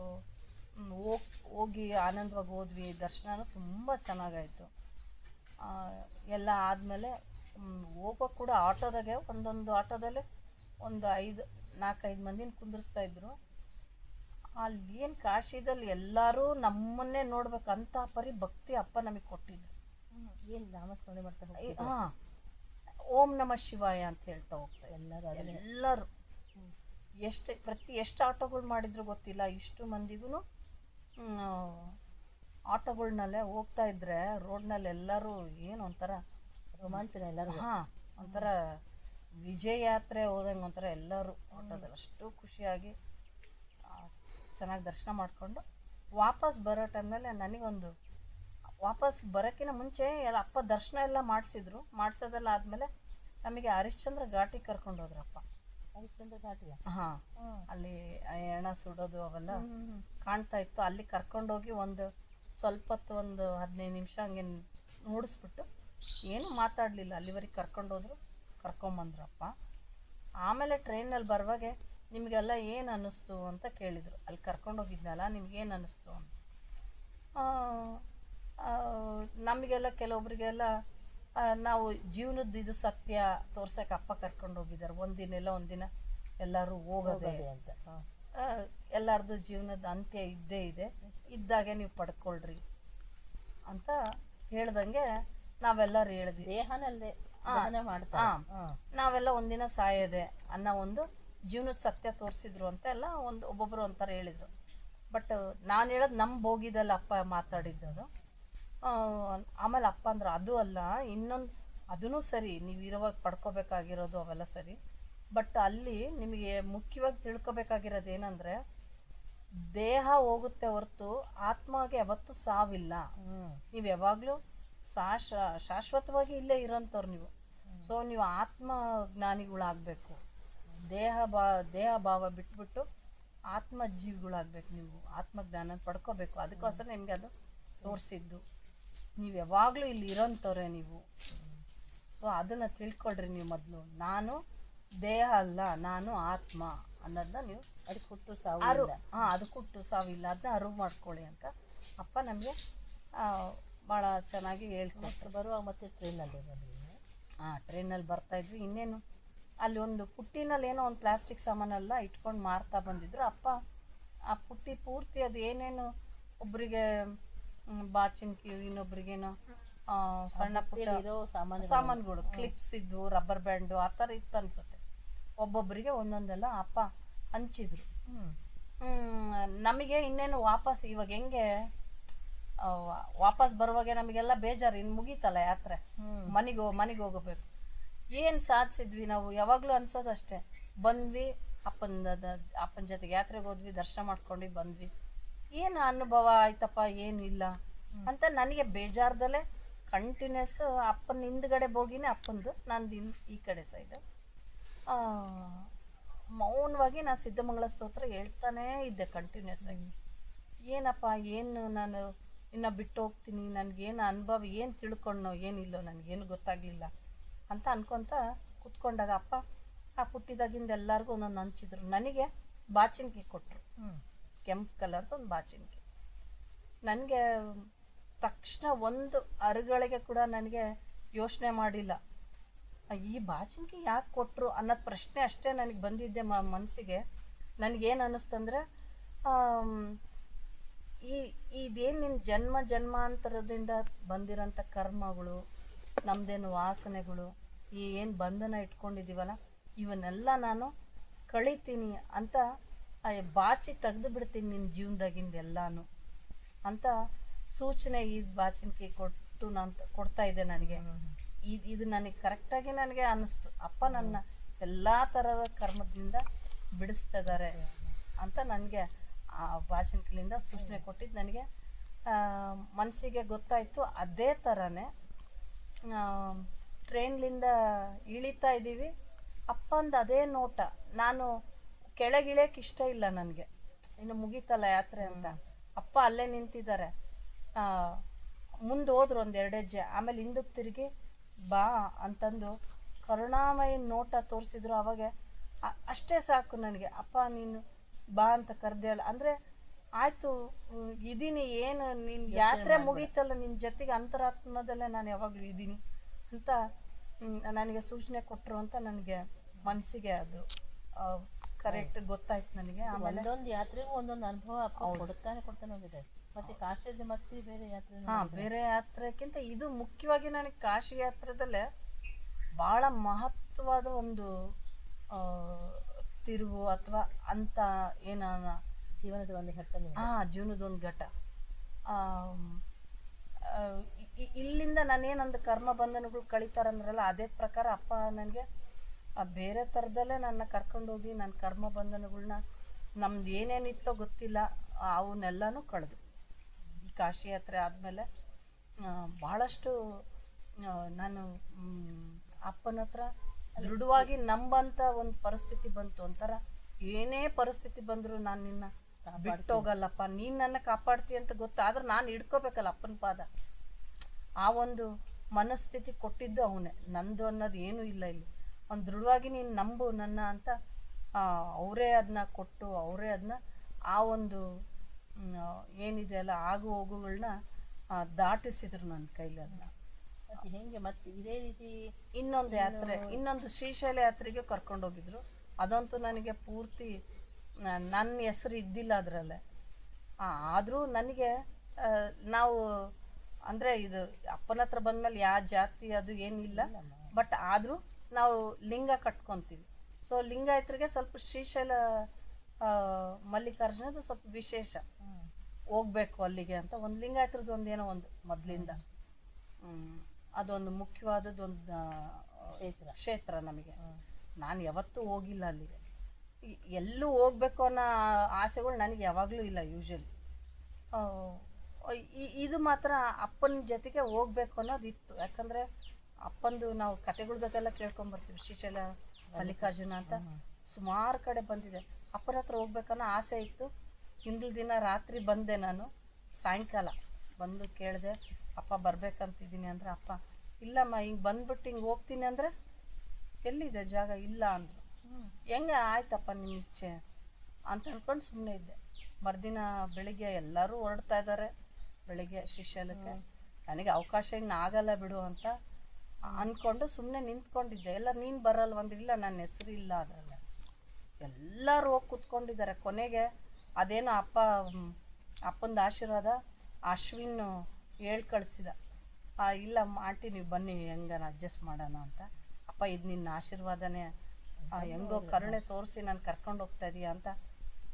ಹೋಗಿ ಆನಂದವಾಗಿ ಹೋದ್ವಿ. ದರ್ಶನ ತುಂಬ ಚೆನ್ನಾಗಾಯಿತು. ಎಲ್ಲ ಆದಮೇಲೆ ಹೋಗೋಕೆ ಕೂಡ ಆಟೋದಾಗೆ ಒಂದೊಂದು ಆಟೋದಲ್ಲಿ ಒಂದು 4-5 ಮಂದಿನ ಕುಂದಿರಿಸ್ತಾಯಿದ್ರು. ಅಲ್ಲಿ ಏನು ಕಾಶಿದಲ್ಲಿ ಎಲ್ಲರೂ ನಮ್ಮನ್ನೇ ನೋಡ್ಬೇಕಂತ ಪರಿ ಭಕ್ತಿ ಅಪ್ಪ ನಮಗೆ ಕೊಟ್ಟಿದ್ರು. ಏನು ನಾಮಸ್ಮರಣೆ ಮಾಡ್ತಾರೆ? ಹಾಂ, ಓಂ ನಮಃ ಶಿವಾಯ ಅಂತ ಹೇಳ್ತಾ ಹೋಗ್ತಾ ಎಲ್ಲರೂ ಎಷ್ಟು ಆಟೋಗಳು ಮಾಡಿದ್ರು ಗೊತ್ತಿಲ್ಲ. ಇಷ್ಟು ಮಂದಿಗೂ ಆಟೋಗಳ್ನಲ್ಲೇ ಹೋಗ್ತಾ ಇದ್ರೆ ರೋಡ್ನಲ್ಲಿ ಎಲ್ಲರೂ ಏನು ಒಂಥರ ರೋಮಾಂಚನ ಎಲ್ಲರೂ. ಹಾಂ, ಒಂಥರ ವಿಜಯ ಯಾತ್ರೆ ಹೋದಂಗೆ ಒಂಥರ ಎಲ್ಲರೂ ಆಟೋದಲ್ಲಿ ಅಷ್ಟು ಖುಷಿಯಾಗಿ ಚೆನ್ನಾಗಿ ದರ್ಶನ ಮಾಡಿಕೊಂಡು ವಾಪಸ್ ಬರೋ ಟೈಮಲ್ಲಿ ನನಗೊಂದು ವಾಪಸ್ ಬರೋಕ್ಕಿಂತ ಮುಂಚೆ ಎಲ್ಲ ಅಪ್ಪ ದರ್ಶನ ಎಲ್ಲ ಮಾಡಿಸೋದೆಲ್ಲ ಆದಮೇಲೆ ನಮಗೆ ಹರಿಶ್ಚಂದ್ರ ಘಾಟಿ ಕರ್ಕೊಂಡು ಹೋದ್ರಪ್ಪ. ಹರಿಶ್ಚಂದ್ರ ಘಾಟಿಯ? ಹಾಂ, ಅಲ್ಲಿ ಎಣ ಸುಡೋದು ಅವೆಲ್ಲ ಕಾಣ್ತಾ ಇತ್ತು. ಅಲ್ಲಿ ಕರ್ಕೊಂಡೋಗಿ ಒಂದು ಸ್ವಲ್ಪ ಹೊತ್ತು, ಒಂದು 15 ನಿಮಿಷ ಹಂಗೆ ನೋಡಿಸ್ಬಿಟ್ಟು ಏನು ಮಾತಾಡಲಿಲ್ಲ, ಅಲ್ಲಿವರೆಗೆ ಕರ್ಕೊಂಬಂದ್ರಪ್ಪ. ಆಮೇಲೆ ಟ್ರೈನಲ್ಲಿ ಬರುವಾಗೆ ನಿಮಗೆಲ್ಲ ಏನು ಅನ್ನಿಸ್ತು ಅಂತ ಕೇಳಿದರು. ಅಲ್ಲಿ ಕರ್ಕೊಂಡೋಗಿದ್ನಲ್ಲ, ನಿಮ್ಗೇನು ಅನ್ನಿಸ್ತು ಅಂತ. ನಮಗೆಲ್ಲ ಕೆಲವೊಬ್ರಿಗೆಲ್ಲ ನಾವು ಜೀವನದ್ದು ಇದು ಸತ್ಯ ತೋರ್ಸೋಕೆ ಅಪ್ಪ ಕರ್ಕೊಂಡೋಗಿದ್ದಾರೆ. ಒಂದಿನ ಎಲ್ಲರೂ ಹೋಗೋದೇ ಅಂತ. ಎಲ್ಲರದ್ದು ಜೀವನದ ಅಂತ್ಯ ಇದ್ದೇ ಇದೆ, ಇದ್ದಾಗೆ ನೀವು ಪಡ್ಕೊಳ್ರಿ ಅಂತ ಹೇಳ್ದಂಗೆ ನಾವೆಲ್ಲರೂ ಹೇಳಿದ್ವಿ. ದೇಹನಲ್ಲೇ ನಾವೆಲ್ಲ ಒಂದಿನ ಸಾಯೋದೆ ಅನ್ನೋ ಒಂದು ಜೀವನದ ಸತ್ಯ ತೋರಿಸಿದ್ರು ಅಂತ ಎಲ್ಲ ಒಬ್ಬೊಬ್ಬರು ಒಂಥರ ಹೇಳಿದರು. ಬಟ್ ನಾನು ಹೇಳೋದು ನಮ್ಮ ಬೋಗಿದಲ್ಲಿ ಅಪ್ಪ ಮಾತಾಡಿದ್ದದು. ಆಮೇಲೆ ಅಪ್ಪ ಅಂದ್ರೆ ಅದು ಅಲ್ಲ, ಇನ್ನೊಂದು ಅದೂ ಸರಿ, ನೀವು ಇರುವಾಗ ಪಡ್ಕೋಬೇಕಾಗಿರೋದು ಅವೆಲ್ಲ ಸರಿ. ಬಟ್ ಅಲ್ಲಿ ನಿಮಗೆ ಮುಖ್ಯವಾಗಿ ತಿಳ್ಕೊಬೇಕಾಗಿರೋದು ಏನಂದರೆ, ದೇಹ ಹೋಗುತ್ತೆ ಹೊರತು ಆತ್ಮಗೆ ಯಾವತ್ತೂ ಸಾವಿಲ್ಲ. ನೀವು ಯಾವಾಗಲೂ ಶಾಶ್ವತವಾಗಿ ಇಲ್ಲೇ ಇರೋಂಥವ್ರು ನೀವು. ಸೊ ನೀವು ಆತ್ಮ ಜ್ಞಾನಿಗಳಾಗಬೇಕು. ದೇಹ ಭಾವ ಬಿಟ್ಬಿಟ್ಟು ಆತ್ಮ ಜೀವಿಗಳಾಗಬೇಕು. ನೀವು ಆತ್ಮಜ್ಞಾನ ಪಡ್ಕೋಬೇಕು. ಅದಕ್ಕೋಸ್ಕರ ನಿಮಗೆ ಅದು ತೋರಿಸಿದ್ದು. ನೀವು ಯಾವಾಗಲೂ ಇಲ್ಲಿ ಇರೋಂಥವ್ರೆ ನೀವು. ಸೊ ಅದನ್ನು ತಿಳ್ಕೊಳ್ರಿ ನೀವು ಮೊದಲು. ನಾನು ದೇಹ ಅಲ್ಲ, ನಾನು ಆತ್ಮ ಅನ್ನೋದನ್ನ ನೀವು ಅದಕ್ಕೆ ಹುಟ್ಟು ಸಾವು ಅದಕ್ಕೆ ಹುಟ್ಟು ಸಾವಿಲ್ಲ, ಅದನ್ನ ಅರಿವು ಮಾಡ್ಕೊಳ್ಳಿ ಅಂತ ಅಪ್ಪ ನಮಗೆ ಭಾಳ ಚೆನ್ನಾಗಿ ಹೇಳ್ಕೊಟ್ರು. ಬರುವಾಗ ಮತ್ತೆ ಟ್ರೈನಲ್ಲಿ ಟ್ರೈನಲ್ಲಿ ಬರ್ತಾಯಿದ್ವಿ. ಇನ್ನೇನು ಅಲ್ಲಿ ಒಂದು ಪುಟ್ಟಿನಲ್ಲಿ ಏನೋ ಒಂದು ಪ್ಲಾಸ್ಟಿಕ್ ಸಾಮಾನೆಲ್ಲ ಇಟ್ಕೊಂಡು ಮಾರ್ತಾ ಬಂದಿದ್ರು. ಅಪ್ಪ ಆ ಪುಟ್ಟಿ ಪೂರ್ತಿ ಅದು ಏನೇನು ಒಬ್ಬರಿಗೆ ಬಾಚಿನ್ಕಿ, ಇನ್ನೊಬ್ರಿಗೇನೋ ಸಣ್ಣ ಪುಟ್ಟ ಸಾಮಾನುಗಳು, ಕ್ಲಿಪ್ಸ್ ಇದ್ವು, ರಬ್ಬರ್ ಬ್ಯಾಂಡು, ಆ ಥರ ಇತ್ತು ಅನ್ಸುತ್ತೆ. ಒಬ್ಬೊಬ್ಬರಿಗೆ ಒಂದೊಂದೆಲ್ಲ ಅಪ್ಪ ಹಂಚಿದ್ರು. ನಮಗೆ ಇನ್ನೇನು ವಾಪಸ್ ಇವಾಗ ಹೆಂಗೆ ವಾಪಸ್ ಬರುವಾಗ ನಮಗೆಲ್ಲ ಬೇಜಾರು, ಇನ್ನು ಮುಗೀತಲ್ಲ ಯಾತ್ರೆ, ಮನೆಗೆ ಹೋಗಬೇಕು. ಏನು ಸಾಧಿಸಿದ್ವಿ ನಾವು ಯಾವಾಗಲೂ ಅನ್ಸೋದು ಅಷ್ಟೇ. ಬಂದ್ವಿ, ಅಪ್ಪನ ಜೊತೆಗೆ ಯಾತ್ರೆಗೆ ಹೋದ್ವಿ, ದರ್ಶನ ಮಾಡ್ಕೊಂಡು ಬಂದ್ವಿ. ಏನು ಅನುಭವ ಆಯ್ತಪ್ಪ, ಏನಿಲ್ಲ ಅಂತ ನನಗೆ ಬೇಜಾರ್ದಲ್ಲೇ ಕಂಟಿನ್ಯೂಸ್ ಅಪ್ಪನ ಹಿಂದ್ಗಡೆ ಹೋಗಿನೇ ಅಪ್ಪಂದು, ನಂದು ಈ ಕಡೆ ಸೈಡು ಮೌನವಾಗಿ ನಾನು ಸಿದ್ಧಮಂಗಲ ಸ್ತೋತ್ರ ಹೇಳ್ತಾನೇ ಇದ್ದೆ ಕಂಟಿನ್ಯೂಸ್ ಆಗಿ. ಏನಪ್ಪ, ಏನು ನಾನು ಇನ್ನು ಬಿಟ್ಟು ಹೋಗ್ತೀನಿ, ನನಗೇನು ಅನುಭವ, ಏನು ತಿಳ್ಕೊಂಡೋ ಏನಿಲ್ಲೋ, ನನಗೇನು ಗೊತ್ತಾಗಲಿಲ್ಲ ಅಂತ ಅನ್ಕೊತ ಕೂತ್ಕೊಂಡಾಗ ಅಪ್ಪ ಆ ಪುಟ್ಟಿದಾಗಿಂದ ಎಲ್ಲರಿಗೂ ಒಂದೊಂದು ಹಂಚಿದ್ರು. ನನಗೆ ಬಾಚಿನ್ಕಿ ಕೊಟ್ಟರು, ಕೆಂಪು ಕಲರ್ದು ಒಂದು ಬಾಚಿನ್ಕಿ. ನನಗೆ ತಕ್ಷಣ ಒಂದು ಅರುಗಳಿಗೆ ಕೂಡ ನನಗೆ ಯೋಚನೆ ಮಾಡಿಲ್ಲ, ಈ ಬಾಚಿನ್ಕಿ ಯಾಕೆ ಕೊಟ್ಟರು ಅನ್ನೋದು ಪ್ರಶ್ನೆ ಅಷ್ಟೇ ನನಗೆ ಬಂದಿದ್ದೆ ಮನಸ್ಸಿಗೆ. ನನಗೇನು ಅನ್ನಿಸ್ತಂದರೆ, ಈ ಇದೇನು ನಿನ್ನ ಜನ್ಮ ಜನ್ಮಾಂತರದಿಂದ ಬಂದಿರೋಂಥ ಕರ್ಮಗಳು, ನಮ್ಮದೇನು ವಾಸನೆಗಳು, ಈ ಏನು ಬಂಧನ ಇಟ್ಕೊಂಡಿದ್ದೀವಲ್ಲ, ಇವನ್ನೆಲ್ಲ ನಾನು ಕಳಿತೀನಿ ಅಂತ ಬಾಚಿ ತೆಗೆದು ಬಿಡ್ತೀನಿ ನಿನ್ನ ಜೀವನದಾಗಿಂದ ಎಲ್ಲನೂ ಅಂತ ಸೂಚನೆ ಈ ಬಾಚಿನ್ಕಿ ಕೊಟ್ಟು ನಾನು ಕೊಡ್ತಾ ಇದ್ದೆ ನನಗೆ. ಇದು ನನಗೆ ಕರೆಕ್ಟಾಗಿ ನನಗೆ ಅನ್ನಿಸ್ತು, ಅಪ್ಪ ನನ್ನ ಎಲ್ಲ ಥರದ ಕರ್ಮದಿಂದ ಬಿಡಿಸ್ತಿದ್ದಾರೆ ಅಂತ ನನಗೆ ಆ ಬಾಚಿನ್ಕಿಲಿಂದ ಸೂಚನೆ ಕೊಟ್ಟಿದ್ದು ನನಗೆ ಮನಸ್ಸಿಗೆ ಗೊತ್ತಾಯಿತು. ಅದೇ ಥರನೇ ಟ್ರೈನ್ಲಿಂದ ಇಳಿತಾ ಇದ್ದೀವಿ, ಅಪ್ಪಂದು ಅದೇ ನೋಟ. ನಾನು ಕೆಳಗಿಳಿಯೋಕೆ ಇಷ್ಟ ಇಲ್ಲ ನನಗೆ, ಇನ್ನು ಮುಗೀತಲ್ಲ ಯಾತ್ರೆ ಅಂತ. ಅಪ್ಪ ಅಲ್ಲೇ ನಿಂತಿದ್ದಾರೆ, ಮುಂದೆ ಹೋದ್ರು ಒಂದು 2 ಹೆಜ್ಜೆ, ಆಮೇಲೆ ಹಿಂದಕ್ಕೆ ತಿರುಗಿ ಬಾ ಅಂತಂದು ಕರುಣಾಮಯಿ ನೋಟ ತೋರಿಸಿದ್ರು. ಅವಾಗ ಅಷ್ಟೇ ಸಾಕು ನನಗೆ, ಅಪ್ಪ ನೀನು ಬಾ ಅಂತ ಕರೆದೆ ಅಲ್ಲ ಅಂದರೆ ಆಯಿತು ಇದ್ದೀನಿ, ಏನು ನಿನ್ನ ಯಾತ್ರೆ ಮುಗೀತಲ್ಲ, ನಿನ್ನ ಜೊತೆಗೆ ಅಂತರಾತ್ಮದಲ್ಲೇ ನಾನು ಯಾವಾಗಲೂ ಇದ್ದೀನಿ ಅಂತ ನನಗೆ ಸೂಚನೆ ಕೊಟ್ಟರು ಅಂತ ನನಗೆ ಮನಸ್ಸಿಗೆ ಅದು ಕರೆಕ್ಟ್ ಗೊತ್ತಾಯ್ತು ನನಗೆ. ಆಮೇಲೆ ಒಂದೊಂದು ಯಾತ್ರೆಗೂ ಒಂದೊಂದು ಅನುಭವ ಕೊಡ್ತಾನೆ ಹೋಗಿದೆ. ಮತ್ತೆ ಕಾಶಿಯಲ್ಲಿ ಮತ್ತೆ ಬೇರೆ ಯಾತ್ರೆ, ಬೇರೆ ಯಾತ್ರೆಕ್ಕಿಂತ ಇದು ಮುಖ್ಯವಾಗಿ ನನಗೆ ಕಾಶಿ ಯಾತ್ರೆದಲ್ಲೇ ಭಾಳ ಮಹತ್ವವಾದ ಒಂದು ತಿರುವು ಅಥವಾ ಅಂತ ಏನಾನ ಜೀವನದ ಒಂದು ಘಟ್ಟ. ಜೀವನದ ಒಂದು ಘಟ್ಟ. ಇಲ್ಲಿಂದ ನಾನೇನಂದು ಕರ್ಮ ಬಂಧನಗಳು ಕಳೀತಾರಂದ್ರಲ್ಲ, ಅದೇ ಪ್ರಕಾರ ಅಪ್ಪ ನನಗೆ ಬೇರೆ ಥರದಲ್ಲೇ ನನ್ನ ಕರ್ಕೊಂಡೋಗಿ ನನ್ನ ಕರ್ಮ ಬಂಧನಗಳನ್ನ ನಮ್ದು ಏನೇನಿತ್ತೋ ಗೊತ್ತಿಲ್ಲ ಅವನ್ನೆಲ್ಲನೂ ಕಳೆದು ಈ ಕಾಶಿ ಯಾತ್ರೆ ಆದಮೇಲೆ ಭಾಳಷ್ಟು ನಾನು ಅಪ್ಪನ ಹತ್ರ ದೃಢವಾಗಿ ನಂಬಂಥ ಒಂದು ಪರಿಸ್ಥಿತಿ ಬಂತು. ಒಂಥರ ಏನೇ ಪರಿಸ್ಥಿತಿ ಬಂದರೂ ನಾನು ನಿನ್ನ ಬಿಟ್ಟೋಗಲ್ಲಪ್ಪ, ನೀನು ನನ್ನ ಕಾಪಾಡ್ತೀಯ ಅಂತ ಗೊತ್ತು, ಆದ್ರೆ ನಾನು ಹಿಡ್ಕೋಬೇಕಲ್ಲ ಅಪ್ಪನ ಪಾದ. ಆ ಒಂದು ಮನಸ್ಥಿತಿ ಕೊಟ್ಟಿದ್ದು ಅವನೇ, ನಂದು ಅನ್ನೋದು ಏನೂ ಇಲ್ಲ ಇಲ್ಲಿ. ಒಂದು ದೃಢವಾಗಿ ನೀನು ನಂಬು ನನ್ನ ಅಂತ ಅವರೇ ಅದನ್ನ ಕೊಟ್ಟು, ಅವರೇ ಅದನ್ನ ಆ ಒಂದು ಏನಿದೆ ಅಲ್ಲ ಆಗು ಹೋಗುಗಳನ್ನ ದಾಟಿಸಿದ್ರು ನನ್ನ ಕೈಲಿ. ಅದನ್ನ ಮತ್ತೆ ಹೆಂಗೆ ಮತ್ತೆ ಇದೇ ರೀತಿ ಇನ್ನೊಂದು ಯಾತ್ರೆ, ಇನ್ನೊಂದು ಶ್ರೀಶೈಲ ಯಾತ್ರೆಗೆ ಕರ್ಕೊಂಡೋಗಿದ್ರು. ಅದಂತೂ ನನಗೆ ಪೂರ್ತಿ ನನ್ನ ಹೆಸರು ಇದ್ದಿಲ್ಲ ಅದರಲ್ಲೇ. ಆದರೂ ನನಗೆ ನಾವು ಅಂದರೆ ಇದು ಅಪ್ಪನ ಹತ್ರ ಬಂದಮೇಲೆ ಯಾವ ಜಾತಿ ಅದು ಏನಿಲ್ಲ, ಬಟ್ ಆದರೂ ನಾವು ಲಿಂಗ ಕಟ್ಕೊತೀವಿ. ಸೊ ಲಿಂಗಾಯತರಿಗೆ ಸ್ವಲ್ಪ ಶ್ರೀಶೈಲ ಮಲ್ಲಿಕಾರ್ಜುನದು ಸ್ವಲ್ಪ ವಿಶೇಷ, ಹೋಗ್ಬೇಕು ಅಲ್ಲಿಗೆ ಅಂತ ಒಂದು ಲಿಂಗಾಯತರದ್ದು ಒಂದೇನೋ ಒಂದು ಮೊದಲಿಂದ ಅದೊಂದು ಮುಖ್ಯವಾದದ್ದೊಂದು ಕ್ಷೇತ್ರ ನಮಗೆ. ನಾನು ಯಾವತ್ತೂ ಹೋಗಿಲ್ಲ ಅಲ್ಲಿಗೆ, ಎಲ್ಲೂ ಹೋಗ್ಬೇಕು ಅನ್ನೋ ಆಸೆಗಳು ನನಗೆ ಯಾವಾಗಲೂ ಇಲ್ಲ ಯೂಶ್ವಲಿ. ಇದು ಮಾತ್ರ ಅಪ್ಪನ ಜೊತೆಗೆ ಹೋಗ್ಬೇಕು ಅನ್ನೋದು ಇತ್ತು. ಯಾಕಂದರೆ ಅಪ್ಪಂದು ನಾವು ಕತೆಗಳ್ದಕ್ಕೆಲ್ಲ ಕೇಳ್ಕೊಂಬರ್ತೀವಿ, ಶ್ರೀಶೈಲ ಮಲ್ಲಿಕಾರ್ಜುನ ಅಂತ ಸುಮಾರು ಕಡೆ ಬಂದಿದೆ. ಅಪ್ಪನ ಹತ್ರ ಹೋಗ್ಬೇಕನ್ನೋ ಆಸೆ ಇತ್ತು. ಹಿಂದಿನ ದಿನ ರಾತ್ರಿ ಬಂದೆ ನಾನು, ಸಾಯಂಕಾಲ ಬಂದು ಕೇಳಿದೆ ಅಪ್ಪ ಬರ್ಬೇಕಂತಿದ್ದೀನಿ ಅಂದರೆ, ಅಪ್ಪ ಇಲ್ಲಮ್ಮ ಹಿಂಗೆ ಬಂದ್ಬಿಟ್ಟು ಹಿಂಗೆ ಹೋಗ್ತೀನಿ ಅಂದರೆ ಎಲ್ಲಿದೆ ಜಾಗ ಇಲ್ಲ ಅಂದರು. ಹೆಂಗೆ ಆಯ್ತಪ್ಪ ನಿಮ್ಮ ಇಚ್ಛೆ ಅಂತ ಅಂದ್ಕೊಂಡು ಸುಮ್ಮನೆ ಇದ್ದೆ. ಮರುದಿನ ಬೆಳಿಗ್ಗೆ ಎಲ್ಲರೂ ಹೊರಡ್ತಾ ಇದ್ದಾರೆ ಬೆಳಿಗ್ಗೆ ಶ್ರೀಶೈಲಕ್ಕೆ. ನನಗೆ ಅವಕಾಶ ಇನ್ನು ಆಗಲ್ಲ ಬಿಡು ಅಂತ ಅಂದ್ಕೊಂಡು ಸುಮ್ಮನೆ ನಿಂತ್ಕೊಂಡಿದ್ದೆ. ಎಲ್ಲ ನೀನು ಬರಲ್ಲ ಒಂದು, ಇಲ್ಲ ನನ್ನ ಹೆಸರು ಇಲ್ಲ ಅದರಲ್ಲ. ಎಲ್ಲರೂ ಹೋಗಿ ಕೂತ್ಕೊಂಡಿದ್ದಾರೆ. ಕೊನೆಗೆ ಅದೇನೋ ಅಪ್ಪಂದು ಆಶೀರ್ವಾದ ಅಶ್ವಿನ್ ಹೇಳಿ ಕಳಿಸಿದ, ಇಲ್ಲ ಆಂಟಿ ನೀವು ಬನ್ನಿ ಹೆಂಗಾನ ಅಡ್ಜಸ್ಟ್ ಮಾಡೋಣ ಅಂತ. ಅಪ್ಪ ಇದು ನಿನ್ನ ಆಶೀರ್ವಾದನೇ, ಹೆಂಗೋ ಕರುಣೆ ತೋರಿಸಿ ನಾನು ಕರ್ಕೊಂಡು ಹೋಗ್ತಾ ಇದೀಯ ಅಂತ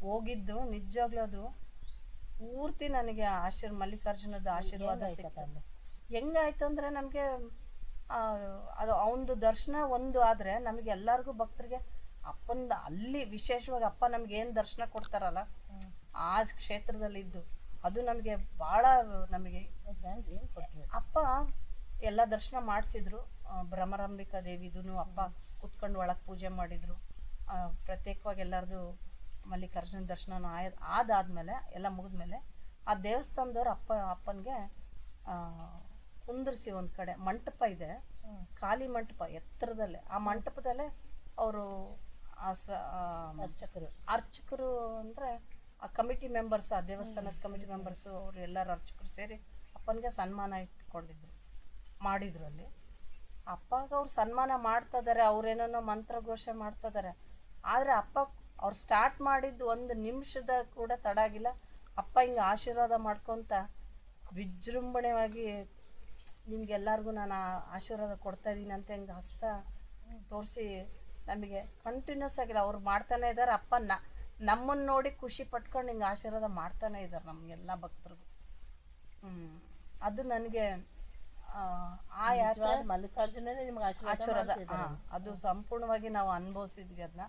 ಹೋಗಿದ್ದು. ನಿಜವಾಗ್ಲೂ ಅದು ಪೂರ್ತಿ ನನಗೆ ಮಲ್ಲಿಕಾರ್ಜುನದ ಆಶೀರ್ವಾದ ಸಿಗ್ತದೆ. ಹೆಂಗಾಯ್ತು ಅಂದರೆ ನಮಗೆ ಅದು ಅವನದು ದರ್ಶನ ಒಂದು ಆದರೆ ನಮಗೆ ಎಲ್ಲರಿಗೂ ಭಕ್ತರಿಗೆ ಅಪ್ಪನ ಅಲ್ಲಿ ವಿಶೇಷವಾಗಿ ಅಪ್ಪ ನಮಗೇನು ದರ್ಶನ ಕೊಡ್ತಾರಲ್ಲ ಆ ಕ್ಷೇತ್ರದಲ್ಲಿದ್ದು ಅದು ನಮಗೆ ಭಾಳ ನಮಗೆ ಅಪ್ಪ ಎಲ್ಲ ದರ್ಶನ ಮಾಡಿಸಿದ್ರು. ಭ್ರಮರಾಂಬಿಕಾ ದೇವಿದೂ ಅಪ್ಪ ಕುತ್ಕೊಂಡು ಒಳಗೆ ಪೂಜೆ ಮಾಡಿದರು. ಪ್ರತ್ಯೇಕವಾಗಿ ಎಲ್ಲರದು ಮಲ್ಲಿಕಾರ್ಜುನ ದರ್ಶನ ಆದಾದಮೇಲೆ ಎಲ್ಲ ಮುಗಿದ್ಮೇಲೆ ಆ ದೇವಸ್ಥಾನದವ್ರು ಅಪ್ಪನಿಗೆ ಕುಂದಿರಿಸಿ ಒಂದು ಕಡೆ ಮಂಟಪ ಇದೆ, ಖಾಲಿ ಮಂಟಪ ಎತ್ತರದಲ್ಲೇ. ಆ ಮಂಟಪದಲ್ಲೇ ಅವರು ಅರ್ಚಕರು ಅಂದರೆ ಆ ಕಮಿಟಿ ಮೆಂಬರ್ಸ್, ಆ ದೇವಸ್ಥಾನದ ಕಮಿಟಿ ಮೆಂಬರ್ಸು ಅವರು ಎಲ್ಲರೂ ಅರ್ಚಕರು ಸೇರಿ ಅಪ್ಪನಿಗೆ ಸನ್ಮಾನ ಮಾಡಿದ್ರು ಅಲ್ಲಿ. ಅಪ್ಪಗೆ ಅವ್ರು ಸನ್ಮಾನ ಮಾಡ್ತಾ ಇದ್ದಾರೆ, ಅವ್ರೇನೋ ಮಂತ್ರಘೋಷ ಮಾಡ್ತಾ ಇದ್ದಾರೆ. ಆದರೆ ಅಪ್ಪ ಅವ್ರು ಸ್ಟಾರ್ಟ್ ಮಾಡಿದ್ದು ಒಂದು ನಿಮಿಷದ ಕೂಡ ತಡ ಆಗಿಲ್ಲ. ಅಪ್ಪ ಹಿಂಗೆ ಆಶೀರ್ವಾದ ಮಾಡ್ಕೊತ ವಿಜೃಂಭಣೆಯಾಗಿ ನಿಮ್ಗೆಲ್ಲರಿಗೂ ನಾನು ಆಶೀರ್ವಾದ ಕೊಡ್ತಾ ಇದ್ದೀನಿ ಅಂತ ಹಿಂಗೆ ಹಸ್ತ ತೋರಿಸಿ ನಮಗೆ ಕಂಟಿನ್ಯೂಸ್ ಆಗಿಲ್ಲ ಅವ್ರು ಮಾಡ್ತಾನೆ ಇದ್ದಾರೆ. ಅಪ್ಪ ನಮ್ಮನ್ನು ನೋಡಿ ಖುಷಿ ಪಟ್ಕೊಂಡು ಹಿಂಗೆ ಆಶೀರ್ವಾದ ಮಾಡ್ತಾನೆ ಇದ್ದಾರೆ ನಮಗೆಲ್ಲ ಭಕ್ತರಿಗೂ. ಅದು ನನಗೆ ಆ ಯಾತ್ರೆ ಮಲ್ಲಿಕಾರ್ಜುನನೇ ನಿಮ್ಗೆ ಆಶೀರ್ವಾದ ಅದು ಸಂಪೂರ್ಣವಾಗಿ ನಾವು ಅನುಭವಿಸಿದ್ವಿ. ಅದನ್ನ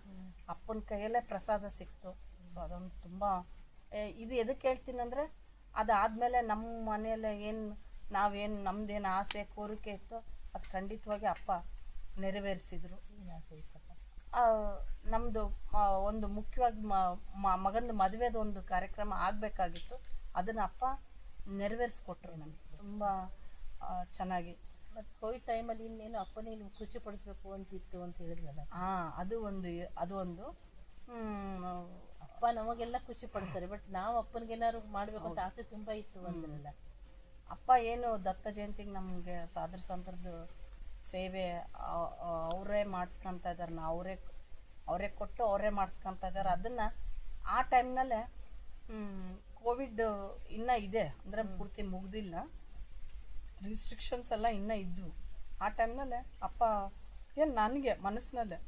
ಅಪ್ಪನ ಕೈಯಲ್ಲೇ ಪ್ರಸಾದ ಸಿಕ್ತು. ಸೊ ಅದೊಂದು ತುಂಬ ಇದು ಎದಕ್ಕೆ ಹೇಳ್ತೀನಿ ಅಂದರೆ, ಅದಾದಮೇಲೆ ನಮ್ಮ ಮನೆಯಲ್ಲೇ ನಾವೇನು ನಮ್ಮದೇನು ಆಸೆ ಕೋರಿಕೆ ಇತ್ತು ಅದು ಖಂಡಿತವಾಗಿ ಅಪ್ಪ ನೆರವೇರಿಸಿದ್ರು. ನಮ್ಮದು ಒಂದು ಮುಖ್ಯವಾಗಿ ಮಗನ ಮದುವೆದು ಒಂದು ಕಾರ್ಯಕ್ರಮ ಆಗಬೇಕಾಗಿತ್ತು, ಅದನ್ನು ಅಪ್ಪ ನೆರವೇರಿಸ್ಕೊಟ್ರು ನಮಗೆ ತುಂಬ ಚೆನ್ನಾಗಿ. ಮತ್ತು ಕೋವಿಡ್ ಟೈಮಲ್ಲಿ ಇನ್ನೇನು ಅಪ್ಪನೇ ನೀವು ಖುಷಿ ಪಡಿಸ್ಬೇಕು ಅಂತಿತ್ತು ಅಂತ ಹೇಳಿದ್ರಲ್ಲ. ಅದು ಒಂದು ಅಪ್ಪ ನಮಗೆಲ್ಲ ಖುಷಿ ಪಡಿಸ್ತಾರೆ, ಬಟ್ ನಾವು ಅಪ್ಪನಿಗೇನಾದ್ರು ಮಾಡಬೇಕು ಅಂತ ಆಸೆ ತುಂಬ ಇತ್ತು ಅಂದ್ರಲ್ಲ. ಅಪ್ಪ ಏನು ದತ್ತ ಜಯಂತಿಗೆ ನಮಗೆ ಸಾಧು ಸಂತರದ್ದು ಸೇವೆ ಅವರೇ ಮಾಡಿಸ್ಕೊತ ಇದ್ದಾರೆ, ಅವರೇ ಕೊಟ್ಟು ಅವರೇ ಮಾಡಿಸ್ಕೊತ ಇದ್ದಾರೆ. ಅದನ್ನು ಆ ಟೈಮ್ನಲ್ಲೇ ಕೋವಿಡ್ ಇನ್ನೂ ಇದೆ ಅಂದರೆ ಪೂರ್ತಿ ಮುಗ್ದಿಲ್ಲ, ರಿಸ್ಟ್ರಿಕ್ಷನ್ಸ್ ಎಲ್ಲ ಇನ್ನೂ ಇದ್ದವು. ಆ ಟೈಮ್ನಲ್ಲೇ ಅಪ್ಪ ನನಗೆ ಮನಸ್ಸಿನಲ್ಲೇ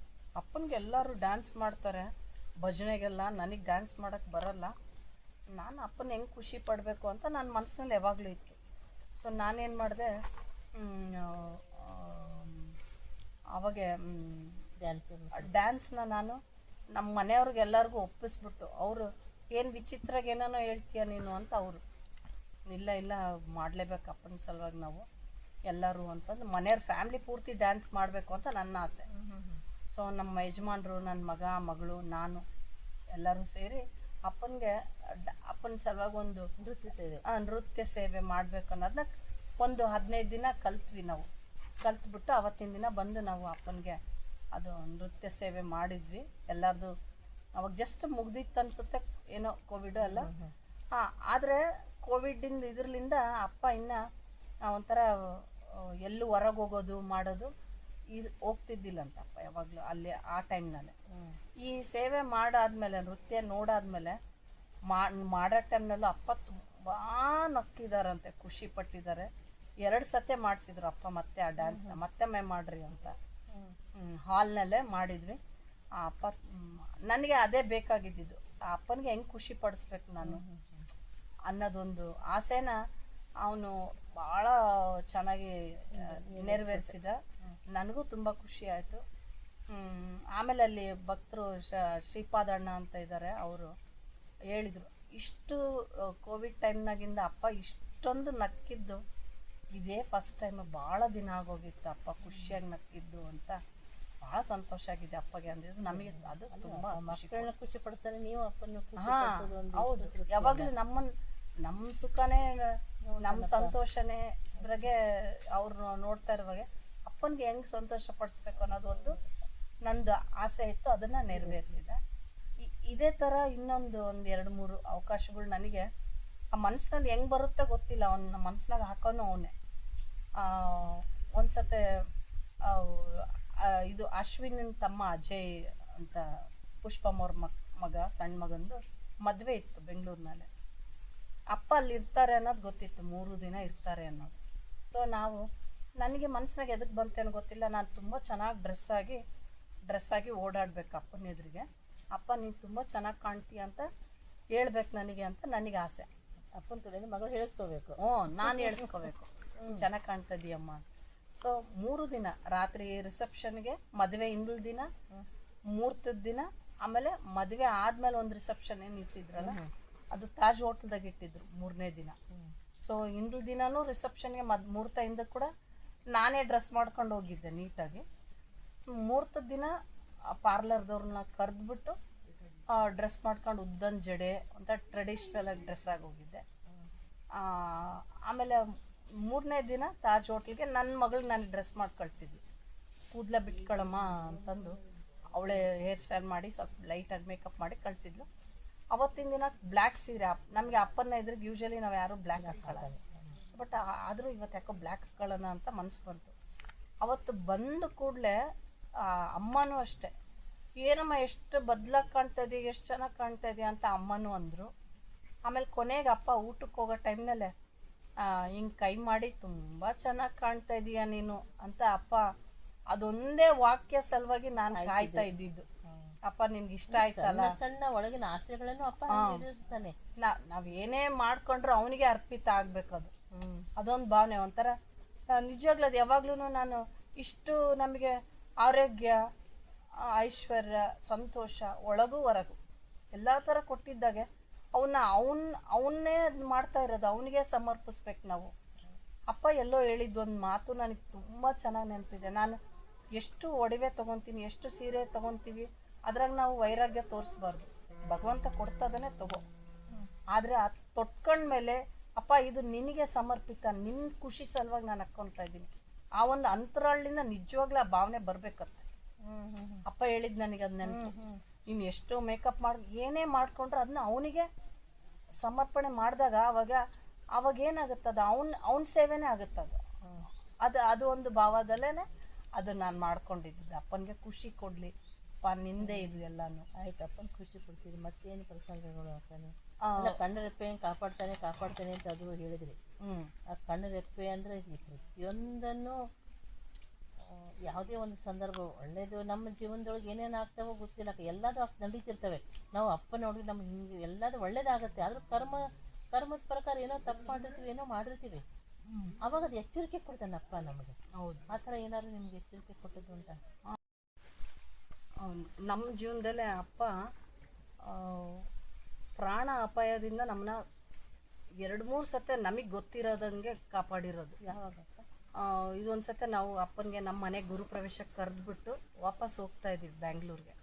ಅಪ್ಪನಿಗೆ ಎಲ್ಲರೂ ಡ್ಯಾನ್ಸ್ ಮಾಡ್ತಾರೆ ಭಜನೆಗೆಲ್ಲ, ನನಗೆ ಡ್ಯಾನ್ಸ್ ಮಾಡೋಕ್ಕೆ ಬರಲ್ಲ, ನಾನು ಅಪ್ಪನ ಹೆಂಗೆ ಖುಷಿ ಪಡಬೇಕು ಅಂತ ನನ್ನ ಮನಸ್ಸಿನಲ್ಲಿ ಯಾವಾಗಲೂ ಇತ್ತು. ಸೊ ನಾನೇನು ಮಾಡಿದೆ, ಅವಾಗ ಡ್ಯಾನ್ಸ್ನ ನಾನು ನಮ್ಮ ಮನೆಯವ್ರಿಗೆಲ್ಲರಿಗೂ ಒಪ್ಪಿಸ್ಬಿಟ್ಟು, ಅವರು ಏನು ವಿಚಿತ್ರಾಗಿ ಏನೇನೋ ಹೇಳ್ತೀಯ ನೀನು ಅಂತ ಅವರು, ಇಲ್ಲ ಮಾಡಲೇಬೇಕು ಅಪ್ಪನ ಸಲುವಾಗಿ ನಾವು ಎಲ್ಲರೂ ಅಂತಂದು ಮನೆಯವ್ರ ಫ್ಯಾಮ್ಲಿ ಪೂರ್ತಿ ಡ್ಯಾನ್ಸ್ ಮಾಡಬೇಕು ಅಂತ ನನ್ನ ಆಸೆ. ಸೊ ನಮ್ಮ ಯಜಮಾನ್ರು, ನನ್ನ ಮಗ ಮಗಳು ನಾನು ಎಲ್ಲರೂ ಸೇರಿ ಅಪ್ಪನ ಸಲುವಾಗಿ ಒಂದು ನೃತ್ಯ ಸೇವೆ ಮಾಡಬೇಕು ಅನ್ನೋದನ್ನ ಒಂದು 15 ದಿನ ಕಲ್ತ್ಬಿಟ್ಟು ಅವತ್ತಿನ ದಿನ ಬಂದು ನಾವು ಅಪ್ಪನಿಗೆ ಅದು ನೃತ್ಯ ಸೇವೆ ಮಾಡಿದ್ವಿ. ಎಲ್ಲರದು ಅವಾಗ ಜಸ್ಟ್ ಮುಗ್ದಿತ್ತು ಅನಿಸುತ್ತೆ, ಏನೋ ಕೋವಿಡ್ ಅಲ್ಲ. ಆದರೆ ಕೋವಿಡಿಂದ ಇದರಿಂದ ಅಪ್ಪ ಇನ್ನು ಒಂಥರ ಎಲ್ಲೂ ಹೊರಗೆ ಹೋಗೋದು ಮಾಡೋದು ಹೋಗ್ತಿದ್ದಿಲ್ಲಂತ ಅಪ್ಪ ಯಾವಾಗಲೂ ಅಲ್ಲಿ ಆ ಟೈಮ್ನಲ್ಲೇ. ಈ ಸೇವೆ ಮಾಡಾದ್ಮೇಲೆ ನೃತ್ಯ ನೋಡಾದ್ಮೇಲೆ ಮಾಡೋ ಟೈಮ್ನಲ್ಲೂ ಅಪ್ಪ ತುಂಬ ನಕ್ಕಿದಾರಂತೆ, ಖುಷಿ ಪಟ್ಟಿದ್ದಾರೆ. 2 ಸತಿ ಮಾಡಿಸಿದ್ರು ಅಪ್ಪ ಮತ್ತೆ ಆ ಡ್ಯಾನ್ಸ್ನ ಮತ್ತೊಮ್ಮೆ ಮಾಡಿರಿ ಅಂತ ಹಾಲ್ನಲ್ಲೇ ಮಾಡಿದ್ವಿ. ಆ ಅಪ್ಪ ನನಗೆ ಅದೇ ಬೇಕಾಗಿದ್ದಿದ್ದು, ಆ ಅಪ್ಪನಿಗೆ ಹೆಂಗೆ ಖುಷಿ ಪಡಿಸ್ಬೇಕು ನಾನು ಅನ್ನೋದೊಂದು ಆಸೆನ ಅವನು ಭಾಳ ಚೆನ್ನಾಗಿ ನೆರವೇರಿಸಿದ. ನನಗೂ ತುಂಬ ಖುಷಿ ಆಯಿತು. ಆಮೇಲೆ ಅಲ್ಲಿ ಭಕ್ತರು ಶ್ರೀಪಾದಣ್ಣ ಅಂತ ಇದ್ದಾರೆ, ಅವರು ಹೇಳಿದರು, ಇಷ್ಟು ಕೋವಿಡ್ ಟೈಮ್ನಾಗಿಂದ ಅಪ್ಪ ಇಷ್ಟೊಂದು ನಕ್ಕಿದ್ದು ಇದೇ ಫಸ್ಟ್ ಟೈಮ್, ಭಾಳ ದಿನ ಆಗೋಗಿತ್ತು ಅಪ್ಪ ಖುಷಿಯಾಗಿ ನಕ್ಕಿದ್ದು ಅಂತ. ಭಾಳ ಸಂತೋಷ ಆಗಿದೆ ಅಪ್ಪಗೆ ಅಂದಿದ್ದು ನಮಗೆ. ಅದು ತುಂಬ ಮಕ್ಕಳನ್ನ ಖುಷಿ ಪಡಿಸ್ತಾರೆ, ನೀವು ಅಪ್ಪನ ಹೌದು. ಯಾವಾಗಲೂ ನಮ್ಮ ಸುಖನೇ ನಮ್ಮ ಸಂತೋಷನೇ ಇದ್ರಾಗೆ ಅವ್ರು ನೋಡ್ತಾ ಇರುವಾಗ ಅಪ್ಪನಿಗೆ ಹೆಂಗೆ ಸಂತೋಷ ಪಡಿಸ್ಬೇಕು ಅನ್ನೋದು ಒಂದು ನಂದು ಆಸೆ ಇತ್ತು, ಅದನ್ನು ನೆರವೇರಿಸಿದೆ. ಇದೇ ಥರ ಇನ್ನೊಂದು 2-3 ಅವಕಾಶಗಳು ನನಗೆ ಆ ಮನಸ್ಸಿನಲ್ಲಿ ಹೆಂಗೆ ಬರುತ್ತೋ ಗೊತ್ತಿಲ್ಲ, ಅವನ ಮನಸ್ಸಿನಾಗ ಹಾಕೋನು ಅವನೇ. ಒಂದು ಸತೆ ಇದು ಅಶ್ವಿನ ತಮ್ಮ ಅಜಯ್ ಅಂತ ಪುಷ್ಪಮ್ಮವ್ರ ಮಗ ಸಣ್ಣ ಮಗಂದು ಮದುವೆ ಇತ್ತು ಬೆಂಗಳೂರಿನಲ್ಲೇ. ಅಪ್ಪ ಅಲ್ಲಿ ಇರ್ತಾರೆ ಅನ್ನೋದು ಗೊತ್ತಿತ್ತು, 3 ದಿನ ಇರ್ತಾರೆ ಅನ್ನೋದು. ಸೊ ನನಗೆ ಮನಸ್ಸಿನಾಗ ಎದಕ್ಕೆ ಬಂತೇನೋ ಗೊತ್ತಿಲ್ಲ, ನಾನು ತುಂಬ ಚೆನ್ನಾಗಿ ಡ್ರೆಸ್ ಆಗಿ ಓಡಾಡಬೇಕು ಅಪ್ಪನ ಎದುರಿಗೆ. ಅಪ್ಪ ನೀನು ತುಂಬ ಚೆನ್ನಾಗಿ ಕಾಣ್ತೀಯ ಅಂತ ಹೇಳ್ಬೇಕು ನನಗೆ ಅಂತ ನನಗೆ ಆಸೆ. ಅಪ್ಪನ ಕಡೆಯಿಂದ ಮಗಳು ಹೇಳಿಸ್ಕೋಬೇಕು. ನಾನು ಹೇಳಿಸ್ಕೋಬೇಕು, ಚೆನ್ನಾಗಿ ಕಾಣ್ತದೀಯಮ್ಮ. ಸೊ 3 ದಿನ ರಾತ್ರಿ ರಿಸೆಪ್ಷನ್ಗೆ, ಮದುವೆ ಹಿಂದಿನ ದಿನ, ಮುಹೂರ್ತದ ದಿನ, ಆಮೇಲೆ ಮದುವೆ ಆದಮೇಲೆ ಒಂದು ರಿಸೆಪ್ಷನ್ ಏನು ಇಟ್ಟಿದ್ರಲ್ಲ ಅದು ತಾಜ್ ಹೋಟೆಲ್ದಾಗ ಇಟ್ಟಿದ್ರು 3ನೇ ದಿನ. ಸೊ ಹಿಂದಿನ ದಿನವೂ ರಿಸೆಪ್ಷನ್ಗೆ ಮುಹೂರ್ತ ಹಿಂದೆ ಕೂಡ ನಾನೇ ಡ್ರೆಸ್ ಮಾಡ್ಕೊಂಡು ಹೋಗಿದ್ದೆ ನೀಟಾಗಿ. ಮುಹೂರ್ತದ ದಿನ ಪಾರ್ಲರ್ದವ್ರನ್ನ ಕರೆದ್ಬಿಟ್ಟು ಡ್ರೆಸ್ ಮಾಡ್ಕೊಂಡು ಉದ್ದನ್ ಜಡೆ ಅಂತ ಟ್ರೆಡಿಷ್ನಲಾಗಿ ಡ್ರೆಸ್ ಆಗಿ ಹೋಗಿದ್ದೆ. ಆಮೇಲೆ 3ನೇ ದಿನ ತಾಜ್ ಹೋಟ್ಲಿಗೆ ನನ್ನ ಮಗಳು ನನಗೆ ಡ್ರೆಸ್ ಮಾಡಿ ಕಳಿಸಿದ್ವಿ. ಕೂದಲ ಬಿಟ್ಕೊಳಮ್ಮ ಅಂತಂದು ಅವಳೇ ಹೇರ್ ಸ್ಟೈಲ್ ಮಾಡಿ ಸ್ವಲ್ಪ ಲೈಟಾಗಿ ಮೇಕಪ್ ಮಾಡಿ ಕಳಿಸಿದ್ಲು. ಅವತ್ತಿನ ದಿನ ಬ್ಲ್ಯಾಕ್ ಸೀರೆ, ನಮಗೆ ಅಪ್ಪನ ಎದುರಿಗೆ ಯೂಶ್ವಲಿ ನಾವು ಯಾರೂ ಬ್ಲ್ಯಾಕ್ ಹಾಕ್ಕೊಳ್ಳೋದು, ಬಟ್ ಆದರೂ ಇವತ್ತು ಯಾಕೋ ಬ್ಲ್ಯಾಕ್ ಹಾಕ್ಕೊಳ್ಳೋಣ ಅಂತ ಮನಸ್ಸು ಬಂತು. ಅವತ್ತು ಬಂದ ಕೂಡಲೇ ಅಮ್ಮನೂ ಅಷ್ಟೇ ಏನಮ್ಮ ಎಷ್ಟು ಬದಲಾಗಿ ಕಾಣ್ತಾ ಇದೆಯಾ, ಎಷ್ಟು ಚೆನ್ನಾಗಿ ಕಾಣ್ತಾ ಇದೆಯಾ ಅಂತ ಅಮ್ಮನೂ ಅಂದರು. ಆಮೇಲೆ ಕೊನೆಗೆ ಅಪ್ಪ ಊಟಕ್ಕೆ ಹೋಗೋ ಟೈಮ್ನಲ್ಲೇ ಹಿಂಗೆ ಕೈ ಮಾಡಿ ತುಂಬ ಚೆನ್ನಾಗಿ ಕಾಣ್ತಾ ಇದೀಯ ನೀನು ಅಂತ ಅಪ್ಪ ಅದೊಂದೇ ವಾಕ್ಯ ಸಲುವಾಗಿ ನಾನು ಕಾಯ್ತಾ ಇದ್ದಿದ್ದು. ಅಪ್ಪ ನಿನ್ಗೆ ಇಷ್ಟ ಆಯ್ತಲ್ಲ. ಸಣ್ಣ ಒಳಗಿನ ಆಸೆಗಳನ್ನು ಅಪ್ಪ ಈಡೇರಿಸ್ತಾನೆ. ನಾವು ಏನೇ ಮಾಡ್ಕೊಂಡ್ರು ಅವನಿಗೆ ಅರ್ಪಿತ ಆಗ್ಬೇಕದು. ಅದೊಂದು ಭಾವನೆ ಒಂಥರ ನಿಜವಾಗ್ಲೂ ಅದು ಯಾವಾಗ್ಲೂ ನಾನು ಇಷ್ಟು ನಮಗೆ ಆರೋಗ್ಯ, ಐಶ್ವರ್ಯ, ಸಂತೋಷ ಒಳಗೂ ಹೊರಗು ಎಲ್ಲ ಥರ ಕೊಟ್ಟಿದ್ದಾಗೆ ಅವನ್ನೇ ಮಾಡ್ತಾ ಇರೋದು, ಅವನಿಗೆ ಸಮರ್ಪಿಸ್ಬೇಕು ನಾವು. ಅಪ್ಪ ಎಲ್ಲೋ ಹೇಳಿದ್ದು ಒಂದು ಮಾತು ನನಗೆ ತುಂಬ ಚೆನ್ನಾಗಿ ನೆನಪಿದೆ. ನಾನು ಎಷ್ಟು ಒಡವೆ ತೊಗೊತೀನಿ, ಎಷ್ಟು ಸೀರೆ ತೊಗೊತೀವಿ, ಅದ್ರಾಗ ನಾವು ವೈರಾಗ್ಯ ತೋರಿಸ್ಬಾರ್ದು. ಭಗವಂತ ಕೊಡ್ತದನ್ನೇ ತಗೋ. ಆದರೆ ಅದು ತೊಟ್ಕೊಂಡ್ಮೇಲೆ ಅಪ್ಪ ಇದು ನಿನಗೆ ಸಮರ್ಪಿತ, ನಿನ್ನ ಖುಷಿ ಸಲುವಾಗಿ ನಾನು ಹಾಕ್ಕೊತಾ ಇದ್ದೀನಿ. ಆ ಒಂದು ಅಂತರಾಳಿಂದ ನಿಜವಾಗ್ಲೂ ಆ ಭಾವನೆ ಬರ್ಬೇಕತ್ತೆ. ಅಪ್ಪ ಹೇಳಿದ್ ನನಗೆ ಅದು ನೆನಪು. ನೀನು ಎಷ್ಟು ಮೇಕಪ್ ಏನೇ ಮಾಡ್ಕೊಂಡ್ರೆ ಅದನ್ನ ಅವನಿಗೆ ಸಮರ್ಪಣೆ ಮಾಡಿದಾಗ ಅವಾಗ ಏನಾಗುತ್ತದ, ಅವನ ಸೇವೆನೇ ಆಗುತ್ತದು. ಅದು ಒಂದು ಭಾವದಲ್ಲೇ ಅದು ನಾನು ಮಾಡ್ಕೊಂಡಿದ್ದೆ. ಅಪ್ಪನಿಗೆ ಖುಷಿ ಕೊಡಲಿ, ಅಪ್ಪ ನಿಂದೆ ಇದು ಎಲ್ಲಾನು. ಆಯ್ತು, ಅಪ್ಪನ ಖುಷಿ ಕೊಡ್ತೀರಿ. ಮತ್ತೇನು ಪ್ರಸಂಗಗಳು ಅಪ್ಪನೇ ಕಣ್ಣು ರೆಪ್ಪೆ ಕಾಪಾಡ್ತಾನೆ ಅಂತ ಅದು ಹೇಳಿದ್ರಿ. ಆ ಕಣ್ಣು ರೆಪ್ಪೆ ಅಂದರೆ ಪ್ರತಿಯೊಂದನ್ನು ಯಾವುದೇ ಒಂದು ಸಂದರ್ಭ ಒಳ್ಳೇದು ನಮ್ಮ ಜೀವನದೊಳಗೆ ಏನೇನು ಆಗ್ತಾವೋ ಗೊತ್ತಿಲ್ಲ, ಎಲ್ಲದೂ ನಡೀತಿರ್ತವೆ. ನಾವು ಅಪ್ಪ ನೋಡಿ ನಮ್ಗೆ ಹಿಂಗೆ ಎಲ್ಲದೂ ಒಳ್ಳೇದಾಗುತ್ತೆ. ಆದರೂ ಕರ್ಮದ ಪ್ರಕಾರ ಏನೋ ತಪ್ಪು ಮಾಡಿರ್ತೀವಿ, ಏನೋ ಮಾಡಿರ್ತೀವಿ. ಅವಾಗ ಅದು ಎಚ್ಚರಿಕೆ ಕೊಡ್ತಾನೆ ಅಪ್ಪ ನಮಗೆ. ಹೌದು. ಆ ಥರ ಏನಾದ್ರು ನಿಮ್ಗೆ ಎಚ್ಚರಿಕೆ ಕೊಟ್ಟದ್ದು ಉಂಟ? ನಮ್ಮ ಜೀವನದಲ್ಲೇ ಅಪ್ಪ ಪ್ರಾಣ ಅಪಾಯದಿಂದ ನಮ್ಮನ್ನ 2-3 ಸತಿ ನಮಗೆ ಗೊತ್ತಿರೋದಂಗೆ ಕಾಪಾಡಿರೋದು. ಯಾವಾಗ? ಇದೊಂದು ಸತಿ ನಾವು ಅಪ್ಪನಿಗೆ ನಮ್ಮ ಮನೆ ಗುರುಪ್ರವೇಶಕ್ಕೆ ಕರೆದ್ಬಿಟ್ಟು ವಾಪಸ್ ಹೋಗ್ತಾ ಇದ್ದೀವಿ ಬ್ಯಾಂಗ್ಳೂರಿಗೆ.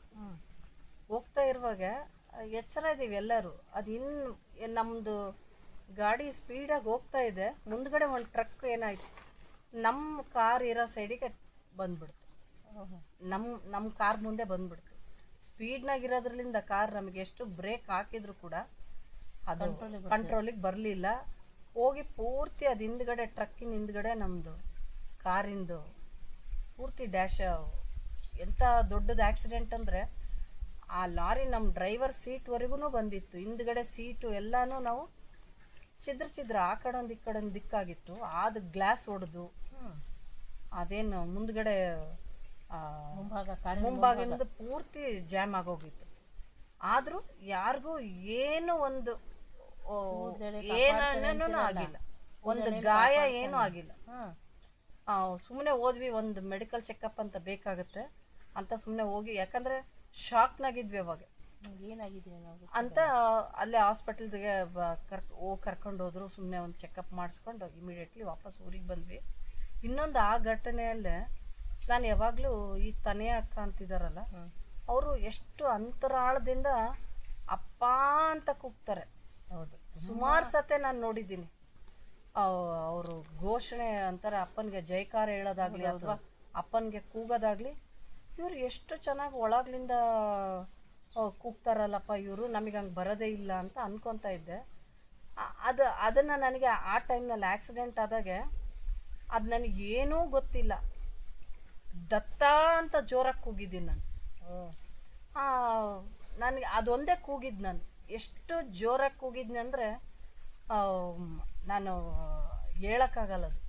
ಹೋಗ್ತಾ ಇರುವಾಗ ಎಚ್ಚರ ಇದ್ದೀವಿ ಎಲ್ಲರೂ. ಅದು ನಮ್ಮದು ಗಾಡಿ ಸ್ಪೀಡಾಗಿ ಹೋಗ್ತಾ ಇದೆ. ಮುಂದ್ಗಡೆ ಒಂದು ಟ್ರಕ್ ಏನಾಯ್ತು, ನಮ್ಮ ಕಾರ್ ಇರೋ ಸೈಡಿಗೆ ಬಂದ್ಬಿಡ್ತು. ನಮ್ಮ ಕಾರ್ ಮುಂದೆ ಬಂದ್ಬಿಡ್ತು. ಸ್ಪೀಡ್ನಾಗಿರೋದ್ರಲ್ಲಿಂದ ಕಾರ್ ನಮಗೆ ಎಷ್ಟು ಬ್ರೇಕ್ ಹಾಕಿದ್ರು ಕೂಡ ಅದು ಕಂಟ್ರೋಲಿಗೆ ಬರಲಿಲ್ಲ. ಹೋಗಿ ಪೂರ್ತಿ ಅದು ಹಿಂದ್ಗಡೆ, ಟ್ರಕ್ಕಿನ ಹಿಂದ್ಗಡೆ ನಮ್ಮದು ಕಾರಿಂದು ಪೂರ್ತಿ ಡ್ಯಾಶ್. ಎಂಥ ದೊಡ್ಡದು ಆಕ್ಸಿಡೆಂಟ್ ಅಂದರೆ ಆ ಲಾರಿ ನಮ್ಮ ಡ್ರೈವರ್ ಸೀಟ್ವರೆಗೂ ಬಂದಿತ್ತು. ಹಿಂದ್ಗಡೆ ಸೀಟು ಎಲ್ಲನೂ ನಾವು ಚಿದ್ರ ಆ ಕಡೆಯೊಂದು ಈ ಕಡೆಯೊಂದು ದಿಕ್ಕಾಗಿತ್ತು. ಅದು ಗ್ಲಾಸ್ ಹೊಡೆದು ಅದೇನು ಮುಂದ್ಗಡೆ ಮುಂಭಾಗದಿಂದ ಪೂರ್ತಿ ಜಾಮ್ ಆಗೋಗಿತ್ತು. ಆದರೂ ಯಾರಿಗೂ ಏನೂ ಒಂದು ಏನೇನೂ ಆಗಿಲ್ಲ, ಒಂದು ಗಾಯ ಏನೂ ಆಗಿಲ್ಲ. ಸುಮ್ಮನೆ ಹೋದ್ವಿ, ಒಂದು ಮೆಡಿಕಲ್ ಚೆಕಪ್ ಅಂತ ಬೇಕಾಗುತ್ತೆ ಅಂತ ಸುಮ್ಮನೆ ಹೋಗಿ, ಯಾಕಂದರೆ ಶಾಕ್ನಾಗಿದ್ವಿ ಅವಾಗ. ಏನಾಗಿದ್ವಿ ನಾವು ಅಂತ ಅಲ್ಲೇ ಹಾಸ್ಪಿಟಲ್ಗೆ ಕರ್ಕೊಂಡು ಹೋದ್ರು. ಸುಮ್ಮನೆ ಒಂದು ಚೆಕಪ್ ಮಾಡಿಸ್ಕೊಂಡು ಇಮಿಡಿಯೇಟ್ಲಿ ವಾಪಸ್ ಊರಿಗೆ ಬಂದ್ವಿ. ಇನ್ನೊಂದು ಆ ಘಟನೆಯಲ್ಲೇ ನಾನು ಯಾವಾಗಲೂ ಈ ತನೆಯ ಅಕ್ಕ ಅಂತಿದ್ದಾರಲ್ಲ, ಅವರು ಎಷ್ಟು ಅಂತರಾಳದಿಂದ ಅಪ್ಪ ಅಂತ ಕೂಗ್ತಾರೆ. ಹೌದು, ಸುಮಾರು ಸತೆ ನಾನು ನೋಡಿದ್ದೀನಿ. ಅವರು ಘೋಷಣೆ ಅಂತಾರೆ, ಅಪ್ಪನಿಗೆ ಜೈಕಾರ ಹೇಳೋದಾಗ್ಲಿ ಅಥವಾ ಅಪ್ಪನಿಗೆ ಕೂಗೋದಾಗ್ಲಿ, ಇವ್ರು ಎಷ್ಟು ಚೆನ್ನಾಗಿ ಒಳಗ್ಲಿಂದ ಕೂಗ್ತಾರಲ್ಲಪ್ಪ ಇವರು, ನಮಗೆ ಹಂಗೆ ಬರೋದೇ ಇಲ್ಲ ಅಂತ ಅನ್ಕೊತಾ ಇದ್ದೆ. ಅದನ್ನು ನನಗೆ ಆ ಟೈಮ್ನಲ್ಲಿ ಆಕ್ಸಿಡೆಂಟ್ ಆದಾಗೆ ಅದು ನನಗೇನೂ ಗೊತ್ತಿಲ್ಲ, ದತ್ತ ಅಂತ ಜೋರಾಗಿ ಕೂಗಿದ್ದೀನಿ ನಾನು. ನನಗೆ ಅದೊಂದೇ ಕೂಗಿದ್ದು. ನಾನು ಎಷ್ಟು ಜೋರಾಗಿ ಕೂಗಿದ್ನಿ ಅಂದರೆ ನಾನು ಹೇಳೋಕ್ಕಾಗಲ್ಲದು.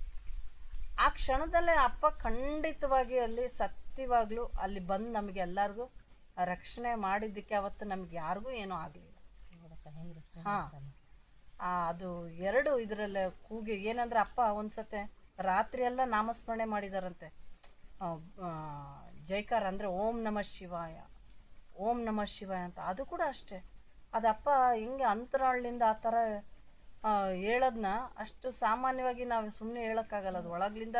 ಆ ಕ್ಷಣದಲ್ಲೇ ಅಪ್ಪ ಖಂಡಿತವಾಗಿ ಅಲ್ಲಿ ಸತ್ಯವಾಗ್ಲೂ ಅಲ್ಲಿ ಬಂದು ನಮಗೆ ಎಲ್ಲರಿಗೂ ರಕ್ಷಣೆ ಮಾಡಿದ್ದಕ್ಕೆ ಅವತ್ತು ನಮ್ಗೆ ಯಾರಿಗೂ ಏನೂ ಆಗಲಿಲ್ಲ. ಅದು ಎರಡು ಇದರಲ್ಲೇ ಕೂಗಿ ಏನಂದ್ರೆ, ಅಪ್ಪ ಒಂದು ಸತೆ ರಾತ್ರಿ ಎಲ್ಲ ನಾಮಸ್ಮರಣೆ ಮಾಡಿದಾರಂತೆ. ಜೈಕಾರ ಅಂದರೆ ಓಂ ನಮಃ ಶಿವಾಯ, ಓಂ ನಮಃ ಶಿವಾಯ ಅಂತ. ಅದು ಕೂಡ ಅಷ್ಟೇ, ಅದಪ್ಪ ಹಿಂಗೆ ಅಂತರಾಳಿಂದ ಆ ಥರ ಹೇಳೋದನ್ನ ಅಷ್ಟು ಸಾಮಾನ್ಯವಾಗಿ ನಾವು ಸುಮ್ಮನೆ ಹೇಳೋಕ್ಕಾಗಲ್ಲ. ಅದು ಒಳಗ್ಲಿಂದ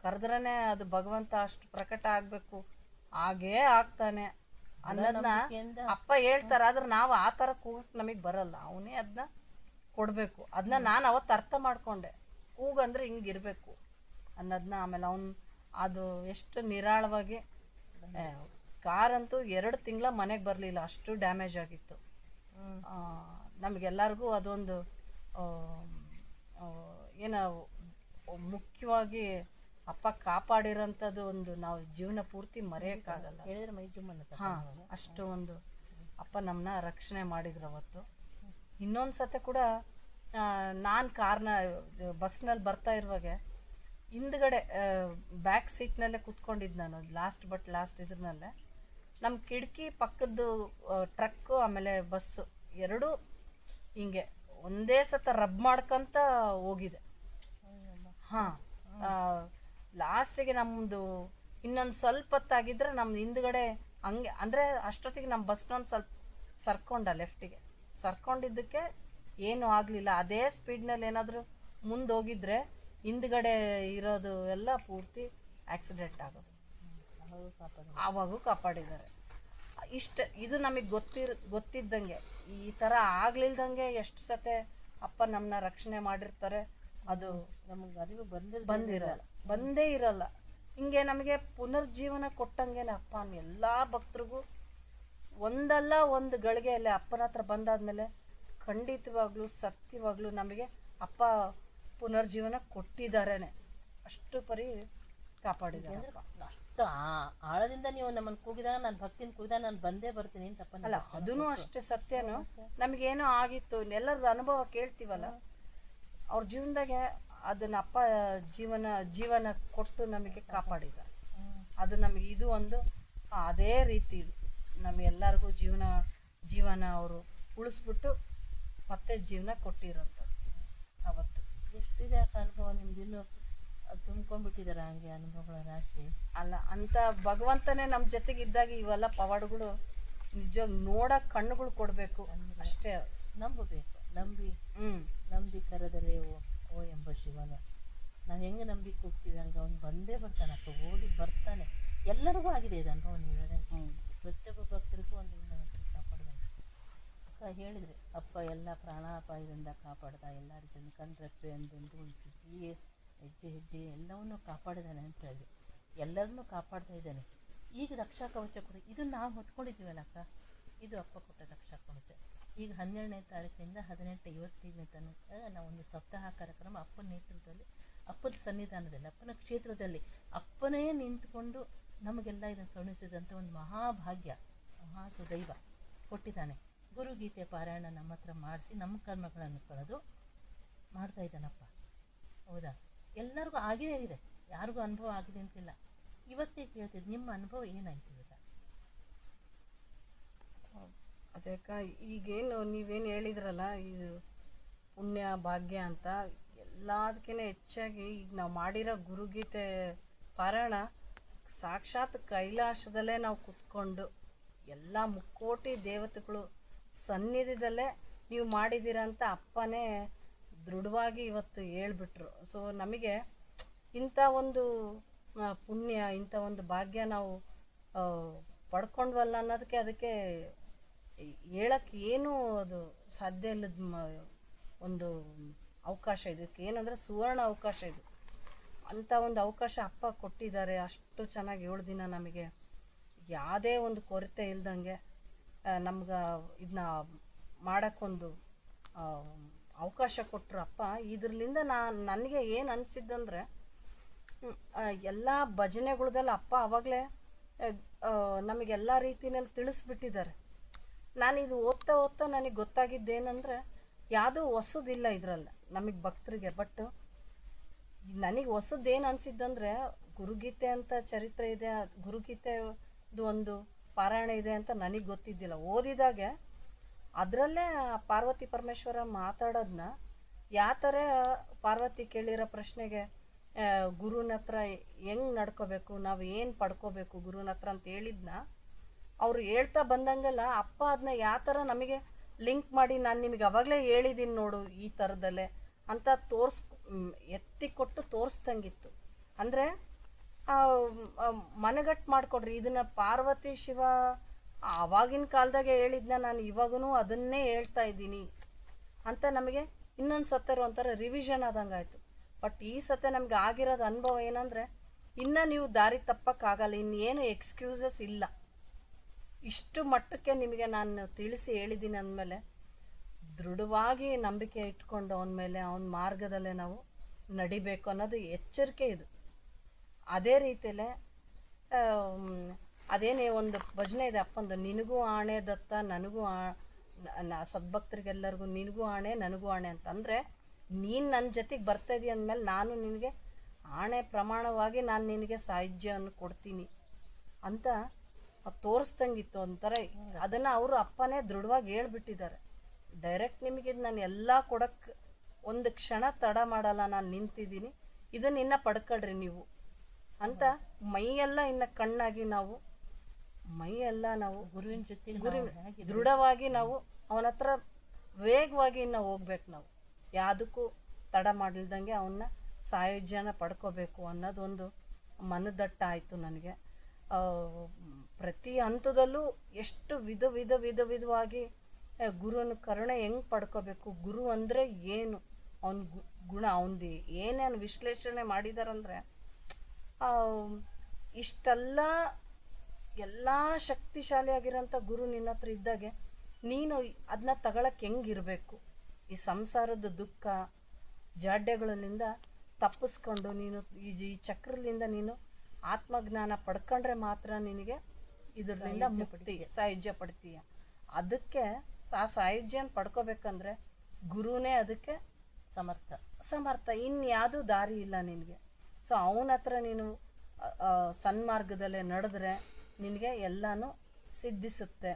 ಕರೆದ್ರೇ ಅದು ಭಗವಂತ ಅಷ್ಟು ಪ್ರಕಟ ಆಗಬೇಕು, ಹಾಗೇ ಆಗ್ತಾನೆ ಅನ್ನೋದನ್ನ ಅಪ್ಪ ಹೇಳ್ತಾರೆ. ಆದ್ರೆ ನಾವು ಆ ಥರ ಕೂಗಕ್ಕೆ ನಮಗೆ ಬರಲ್ಲ, ಅವನೇ ಅದನ್ನ ಕೊಡಬೇಕು. ಅದನ್ನ ನಾನು ಅವತ್ತು ಅರ್ಥ ಮಾಡಿಕೊಂಡೆ, ಕೂಗಂದ್ರೆ ಹಿಂಗಿರಬೇಕು ಅನ್ನೋದನ್ನ. ಆಮೇಲೆ ಅದು ಎಷ್ಟು ನಿರಾಳವಾಗಿ, ಕಾರಂತೂ 2 ತಿಂಗಳ ಮನೆಗೆ ಬರಲಿಲ್ಲ, ಅಷ್ಟು ಡ್ಯಾಮೇಜ್ ಆಗಿತ್ತು. ನಮಗೆಲ್ಲರಿಗೂ ಅದೊಂದು ಏನೋ ಮುಖ್ಯವಾಗಿ ಅಪ್ಪ ಕಾಪಾಡಿರೋಂಥದ್ದು ಒಂದು ನಾವು ಜೀವನ ಪೂರ್ತಿ ಮರೆಯೋಕ್ಕಾಗಲ್ಲ. ಹೇಳಿದ್ರೆ ಮೈ ಜುಮ್ ಅನ್ನುತ್ತೆ. ಹಾಂ, ಅಷ್ಟು ಒಂದು ಅಪ್ಪ ನಮ್ಮನ್ನ ರಕ್ಷಣೆ ಮಾಡಿದ್ರು ಅವತ್ತು. ಇನ್ನೊಂದು ಸತಿ ಕೂಡ ನಾನು ಕಾರ್ನ ಬಸ್ನಲ್ಲಿ ಬರ್ತಾ ಇರುವಾಗ ಹಿಂದ್ಗಡೆ ಬ್ಯಾಕ್ ಸೀಟ್ನಲ್ಲೇ ಕೂತ್ಕೊಂಡಿದ್ದು ನಾನು, ಲಾಸ್ಟ್ ಇದ್ರನಲ್ಲೇ. ನಮ್ಮ ಕಿಟಕಿ ಪಕ್ಕದ್ದು ಟ್ರಕ್ಕು ಆಮೇಲೆ ಬಸ್ಸು ಎರಡೂ ಹಿಂಗೆ ಒಂದೇ ಸತ ರಬ್ ಮಾಡ್ಕೊಂತ ಹೋಗಿದೆ. ಹಾಂ, ಲಾಸ್ಟಿಗೆ ನಮ್ಮದು ಇನ್ನೊಂದು ಸ್ವಲ್ಪ ಹೊತ್ತಾಗಿದ್ರೆ ನಮ್ಮ ಹಿಂದ್ಗಡೆ ಹಂಗೆ, ಅಂದರೆ ಅಷ್ಟೊತ್ತಿಗೆ ನಮ್ಮ ಬಸ್ನೊಂದು ಸ್ವಲ್ಪ ಸರ್ಕೊಂಡ ಲೆಫ್ಟಿಗೆ ಸರ್ಕೊಂಡಿದ್ದಕ್ಕೆ ಏನೂ ಆಗಲಿಲ್ಲ. ಅದೇ ಸ್ಪೀಡ್ನಲ್ಲಿ ಏನಾದರೂ ಮುಂದೆ ಹೋಗಿದ್ರೆ ಹಿಂದ್ಗಡೆ ಇರೋದು ಎಲ್ಲ ಪೂರ್ತಿ ಆಕ್ಸಿಡೆಂಟ್ ಆಗೋದು. ಆವಾಗೂ ಕಾಪಾಡಿದ್ದಾರೆ. ಇದು ನಮಗೆ ಗೊತ್ತಿದ್ದಂಗೆ, ಈ ಥರ ಆಗ್ಲಿಲ್ದಂಗೆ ಎಷ್ಟು ಸತೆ ಅಪ್ಪ ನಮ್ಮನ್ನ ರಕ್ಷಣೆ ಮಾಡಿರ್ತಾರೆ. ಅದು ನಮಗೆ ಅರಿವು ಬಂದೇ ಇರಲ್ಲ. ಹಿಂಗೆ ನಮಗೆ ಪುನರ್ಜೀವನ ಕೊಟ್ಟಂಗೆನೆ ಅಪ್ಪ ಎಲ್ಲ ಭಕ್ತರಿಗೂ ಒಂದಲ್ಲ ಒಂದು ಗಳಿಗೆಯಲ್ಲಿ ಅಪ್ಪನ ಹತ್ರ ಬಂದಾದ್ಮೇಲೆ ಖಂಡಿತವಾಗ್ಲೂ ಸತ್ಯವಾಗ್ಲೂ ನಮಗೆ ಅಪ್ಪ ಪುನರ್ಜೀವನ ಕೊಟ್ಟಿದ್ದಾರೇನೆ. ಅಷ್ಟು ಪರಿ ಕಾಪಾಡಿದ್ದಾರೆ. ಅಷ್ಟು ಆಳದಿಂದ ನೀವು ನಮ್ಮನ್ನು ಕೂಗಿದಾಗ, ನಾನು ಭಕ್ತಿನ ಕೂಗಿದಾಗ ನಾನು ಬಂದೇ ಬರ್ತೀನಿ ಅಂತ ಅಪ್ಪ. ಅಲ್ಲ, ಅದೂ ಅಷ್ಟೇ ಸತ್ಯನೂ. ನಮಗೇನೋ ಆಗಿತ್ತು, ಎಲ್ಲರದ್ದು ಅನುಭವ ಕೇಳ್ತೀವಲ್ಲ, ಅವ್ರ ಜೀವನದಾಗೆ ಅದನ್ನ ಅಪ್ಪ ಜೀವನ ಕೊಟ್ಟು ನಮಗೆ ಕಾಪಾಡಿದ್ದಾರೆ. ಅದು ನಮಗೆ ಇದು ಒಂದು ಅದೇ ರೀತಿ ಇದು ನಮಗೆಲ್ಲರಿಗೂ ಜೀವನ ಅವರು ಉಳಿಸ್ಬಿಟ್ಟು ಮತ್ತೆ ಜೀವನ ಕೊಟ್ಟಿರೋಂಥದ್ದು ಅವತ್ತು. ಎಷ್ಟಿದೆ ಅನುಭವ ನಿಮ್ದು, ಇನ್ನೂ ತುಂಬ್ಕೊಂಡ್ಬಿಟ್ಟಿದ್ದಾರೆ ಹಂಗೆ ಅನುಭವಗಳ ರಾಶಿ. ಅಲ್ಲ, ಅಂತ ಭಗವಂತನೇ ನಮ್ಮ ಜೊತೆಗಿದ್ದಾಗ ಇವೆಲ್ಲ ಪವಾಡಗಳು ನಿಜವಾಗಿ ನೋಡೋಕೆ ಕಣ್ಣುಗಳು ಕೊಡಬೇಕು ಅಷ್ಟೇ. ನಂಬಬೇಕು, ನಂಬಿ ಕರೆದರೆ ಓ ಎಂಬ ಶಿವನ. ನಾವು ಹೆಂಗೆ ನಂಬಿ ಕೂಗ್ತೀವಿ ಹಂಗೆ ಅವ್ನು ಬಂದೇ ಬರ್ತಾನಪ್ಪ, ಓಡಿ ಬರ್ತಾನೆ. ಎಲ್ಲರಿಗೂ ಆಗಿದೆ ಇದು ಅನುಭವ. ನೀವು ಹೇಳಿದಂಗೆ ಪ್ರತಿಯೊಬ್ಬ ಭಕ್ತರಿಗೂ ಒಂದು ಕಾಪಾಡ್ದಂಗೆ ಹೇಳಿದ್ರಿ. ಅಪ್ಪ ಎಲ್ಲ ಪ್ರಾಣಾಪಾಯದಿಂದ ಕಾಪಾಡ್ದ, ಎಲ್ಲ ರೀತಿಯಿಂದ ಕಣ್ರೆಪ್ಪೆ ಅಂದೊಂದು ಒಂದು ಹೆಜ್ಜೆ ಎಲ್ಲವನ್ನೂ ಕಾಪಾಡಿದ್ದಾನೆ ಅಂತ ಹೇಳಿ ಎಲ್ಲರನ್ನೂ ಕಾಪಾಡ್ತಾ ಇದ್ದಾನೆ. ಈಗ ರಕ್ಷಾ ಕವಚ ಕೊಡಿ, ಇದು ನಾವು ಹೊತ್ಕೊಂಡಿದ್ದೀವಲ್ಲ ಅಕ್ಕ, ಇದು ಅಪ್ಪ ಕೊಟ್ಟ ರಕ್ಷಾ ಕವಚ. ಈಗ 12ನೇ ತಾರೀಕಿಂದ 18-25ನೇ ತನಕ ನಾವೊಂದು ಸಪ್ತಾಹ ಕಾರ್ಯಕ್ರಮ ಅಪ್ಪನ ನೇತೃತ್ವದಲ್ಲಿ, ಅಪ್ಪನ ಸನ್ನಿಧಾನದಲ್ಲಿ, ಅಪ್ಪನ ಕ್ಷೇತ್ರದಲ್ಲಿ ಅಪ್ಪನೇ ನಿಂತ್ಕೊಂಡು ನಮಗೆಲ್ಲ ಇದನ್ನು ಕರುಣಿಸಿದಂಥ ಒಂದು ಮಹಾಭಾಗ್ಯ, ಸುದೈವ ಕೊಟ್ಟಿದ್ದಾನೆ. ಗುರುಗೀತೆ ಪಾರಾಯಣ ನಮ್ಮ ಹತ್ರ ಮಾಡಿಸಿ ನಮ್ಮ ಕರ್ಮಗಳನ್ನು ಕಳೆದು ಮಾಡ್ತಾ ಇದ್ದಾನಪ್ಪ. ಹೌದಾ? ಎಲ್ಲರಿಗೂ ಆಗೇ ಇದೆ, ಯಾರಿಗೂ ಅನುಭವ ಆಗಿದೆ ಅಂತಿಲ್ಲ. ಇವತ್ತೇ ಕೇಳ್ತಿದ್ದು ನಿಮ್ಮ ಅನುಭವ ಏನಾಯ್ತು ಇವಾಗ? ಅದಕ್ಕೆ ಈಗೇನು ನೀವೇನು ಹೇಳಿದ್ರಲ್ಲ, ಇದು ಪುಣ್ಯ ಭಾಗ್ಯ ಅಂತ, ಎಲ್ಲದಕ್ಕಿಂತ ಹೆಚ್ಚಾಗಿ ಈಗ ನಾವು ಮಾಡಿರೋ ಗುರುಗೀತೆ ಪಾರಾಯಣ ಸಾಕ್ಷಾತ್ ಕೈಲಾಸದಲ್ಲೇ ನಾವು ಕುತ್ಕೊಂಡು ಎಲ್ಲ ಮುಕ್ಕೋಟಿ ದೇವತೆಗಳು ಸನ್ನಿಧಿದಲ್ಲೇ ನೀವು ಮಾಡಿದ್ದೀರ ಅಂತ ಅಪ್ಪನೇ ದೃಢವಾಗಿ ಇವತ್ತು ಹೇಳ್ಬಿಟ್ರು. ಸೊ ನಮಗೆ ಇಂಥ ಒಂದು ಪುಣ್ಯ, ಇಂಥ ಒಂದು ಭಾಗ್ಯ ನಾವು ಪಡ್ಕೊಂಡ್ವಲ್ಲ ಅನ್ನೋದಕ್ಕೆ, ಅದಕ್ಕೆ ಹೇಳಕ್ಕೆ ಏನೂ ಅದು ಸಾಧ್ಯ ಇಲ್ಲದ ಒಂದು ಅವಕಾಶ. ಇದಕ್ಕೆ ಏನಂದರೆ ಸುವರ್ಣ ಅವಕಾಶ ಇದು. ಅಂಥ ಒಂದು ಅವಕಾಶ ಅಪ್ಪ ಕೊಟ್ಟಿದ್ದಾರೆ. ಅಷ್ಟು ಚೆನ್ನಾಗಿ 7 ದಿನ ನಮಗೆ ಯಾವುದೇ ಒಂದು ಕೊರತೆ ಇಲ್ದಂಗೆ ನಮ್ಗೆ ಇದನ್ನ ಮಾಡೋಕ್ಕೊಂದು ಅವಕಾಶ ಕೊಟ್ಟರು ಅಪ್ಪ. ಇದರಿಂದ ನನಗೆ ಏನು ಅನಿಸಿದ್ದಂದರೆ, ಎಲ್ಲ ಭಜನೆಗಳ್ದಲ್ಲಿ ಅಪ್ಪ ಆವಾಗಲೇ ನಮಗೆಲ್ಲ ರೀತಿಯಲ್ಲಿ ತಿಳಿಸ್ಬಿಟ್ಟಿದ್ದಾರೆ. ನಾನಿದು ಓದ್ತಾ ನನಗೆ ಗೊತ್ತಾಗಿದ್ದೇನೆಂದರೆ, ಯಾವುದೂ ಹೊಸದಿಲ್ಲ ಇದರಲ್ಲಿ ನಮಗೆ ಭಕ್ತರಿಗೆ. ಬಟ್ ನನಗೆ ಹೊಸದೇನು ಅನಿಸಿದ್ದಂದರೆ, ಗುರುಗೀತೆ ಅಂತ ಚರಿತ್ರೆ ಇದೆ, ಗುರುಗೀತೆದು ಒಂದು ಪಾರಾಯಣ ಇದೆ ಅಂತ ನನಗೆ ಗೊತ್ತಿದ್ದಿಲ್ಲ. ಓದಿದಾಗೆ ಅದರಲ್ಲೇ ಪಾರ್ವತಿ ಪರಮೇಶ್ವರ ಮಾತಾಡೋದನ್ನ, ಯಾವ ಥರ ಪಾರ್ವತಿ ಕೇಳಿರೋ ಪ್ರಶ್ನೆಗೆ ಗುರುನ ಹತ್ರ ಹೆಂಗೆ ನಡ್ಕೋಬೇಕು, ನಾವು ಏನು ಪಡ್ಕೋಬೇಕು ಗುರುನ ಹತ್ರ ಅಂತ ಹೇಳಿದ್ನ ಅವರು ಹೇಳ್ತಾ ಬಂದಂಗೆಲ್ಲ ಅಪ್ಪ ಅದನ್ನ ಯಾವ ಥರ ನಮಗೆ ಲಿಂಕ್ ಮಾಡಿ, ನಾನು ನಿಮಗೆ ಅವಾಗಲೇ ಹೇಳಿದ್ದೀನಿ ನೋಡು ಈ ಥರದಲ್ಲೇ ಅಂತ ಎತ್ತಿ ಕೊಟ್ಟು ತೋರಿಸ್ದಂಗಿತ್ತು. ಅಂದರೆ ಮನಗಟ್ಟು ಮಾಡಿಕೊಡ್ರಿ, ಇದನ್ನು ಪಾರ್ವತಿ ಶಿವ ಆವಾಗಿನ ಕಾಲದಾಗೆ ಹೇಳಿದ್ನ ನಾನು ಇವಾಗೂ ಅದನ್ನೇ ಹೇಳ್ತಾ ಇದ್ದೀನಿ ಅಂತ ನಮಗೆ ಇನ್ನೊಂದು ಸತ್ತರು ಒಂಥರ ರಿವಿಷನ್ ಆದಂಗೆ ಆಯಿತು. ಬಟ್ ಈ ಸತೆ ನಮಗೆ ಆಗಿರೋದು ಅನುಭವ ಏನಂದರೆ, ಇನ್ನು ನೀವು ದಾರಿ ತಪ್ಪಕ್ಕಾಗಲ್ಲ, ಇನ್ನೇನು ಎಕ್ಸ್ಕ್ಯೂಸಸ್ ಇಲ್ಲ. ಇಷ್ಟು ಮಟ್ಟಕ್ಕೆ ನಿಮಗೆ ನಾನು ತಿಳಿಸಿ ಹೇಳಿದ್ದೀನಿ ಅಂದಮೇಲೆ ದೃಢವಾಗಿ ನಂಬಿಕೆ ಇಟ್ಕೊಂಡು ಅವನ ಮೇಲೆ, ಅವನ ಮಾರ್ಗದಲ್ಲೇ ನಾವು ನಡಿಬೇಕು ಅನ್ನೋದು ಎಚ್ಚರಿಕೆ ಇದು. ಅದೇ ರೀತಿಯಲ್ಲೇ ಅದೇನೇ ಒಂದು ಭಜನೆ ಇದೆ ಅಪ್ಪಂದು, ನಿನಗೂ ಆಣೆ ದತ್ತ ನನಗೂ ಸದ್ಭಕ್ತರಿಗೆಲ್ಲರಿಗೂ ನಿನಗೂ ಆಣೆ ನನಗೂ ಆಣೆ ಅಂತ. ಅಂದರೆ ನೀನು ನನ್ನ ಜೊತೆಗೆ ಬರ್ತಾಯಿದ್ದೀಯ ಅಂದಮೇಲೆ ನಾನು ನಿನಗೆ ಆಣೆ ಪ್ರಮಾಣವಾಗಿ ನಾನು ನಿನಗೆ ಸಾಹಿತ್ಯವನ್ನು ಕೊಡ್ತೀನಿ ಅಂತ ತೋರಿಸ್ದಂಗಿತ್ತು ಒಂಥರ. ಅದನ್ನು ಅವರು ಅಪ್ಪನೇ ದೃಢವಾಗಿ ಹೇಳ್ಬಿಟ್ಟಿದ್ದಾರೆ. ಡೈರೆಕ್ಟ್ ನಿಮಗೆ ನಾನು ಎಲ್ಲ ಕೊಡೋಕ್ಕೆ ಒಂದು ಕ್ಷಣ ತಡ ಮಾಡಲ್ಲ, ನಾನು ನಿಂತಿದ್ದೀನಿ, ಇದನ್ನು ಇನ್ನೂ ಪಡ್ಕೊಳ್ರಿ ನೀವು ಅಂತ ಮೈಯೆಲ್ಲ ಇನ್ನು ಕಣ್ಣಾಗಿ ನಾವು ಮೈಯೆಲ್ಲ ನಾವು ಗುರುವಿನ ಜೊತೆ ದೃಢವಾಗಿ ನಾವು ಅವನ ಹತ್ರ ವೇಗವಾಗಿ ಇನ್ನು ಹೋಗ್ಬೇಕು. ನಾವು ಯಾವುದಕ್ಕೂ ತಡ ಮಾಡಿಲ್ದಂಗೆ ಅವನ್ನ ಸಾಯುಜ್ಯನ ಪಡ್ಕೋಬೇಕು ಅನ್ನೋದೊಂದು ಮನದಟ್ಟ ಆಯಿತು ನನಗೆ. ಪ್ರತಿ ಹಂತದಲ್ಲೂ ಎಷ್ಟು ವಿಧವಾಗಿ ಗುರುವಿನ ಕರುಣೆ ಹೆಂಗೆ ಪಡ್ಕೋಬೇಕು, ಗುರು ಅಂದರೆ ಏನು, ಅವನ ಗುಣ, ಅವನದು ಏನೇನು ವಿಶ್ಲೇಷಣೆ ಮಾಡಿದಾರಂದರೆ ಇಷ್ಟೆಲ್ಲ ಎಲ್ಲ ಶಕ್ತಿಶಾಲಿಯಾಗಿರೋಂಥ ಗುರು ನಿನ್ನ ಹತ್ರ ಇದ್ದಾಗೆ ನೀನು ಅದನ್ನ ತಗೊಳಕ್ಕೆ ಹೆಂಗಿರಬೇಕು, ಈ ಸಂಸಾರದ ದುಃಖ ಜಾಡ್ಯಗಳಿಂದ ತಪ್ಪಿಸ್ಕೊಂಡು ನೀನು ಈ ಚಕ್ರದಿಂದ ನೀನು ಆತ್ಮಜ್ಞಾನ ಪಡ್ಕೊಂಡ್ರೆ ಮಾತ್ರ ನಿನಗೆ ಇದರಿಂದ ಮುಕ್ತಿ ಸಾಯುಜ್ಯ ಪಡ್ತೀಯ. ಅದಕ್ಕೆ ಆ ಸಾಯುಜ್ಯನ ಪಡ್ಕೋಬೇಕಂದ್ರೆ ಗುರುನೇ ಅದಕ್ಕೆ ಸಮರ್ಥ, ಇನ್ಯಾವುದೂ ದಾರಿ ಇಲ್ಲ ನಿನಗೆ. ಸೊ ಅವನ ಹತ್ರ ನೀನು ಸನ್ಮಾರ್ಗದಲ್ಲೇ ನಡೆದ್ರೆ ನಿನಗೆ ಎಲ್ಲನೂ ಸಿದ್ಧಿಸುತ್ತೆ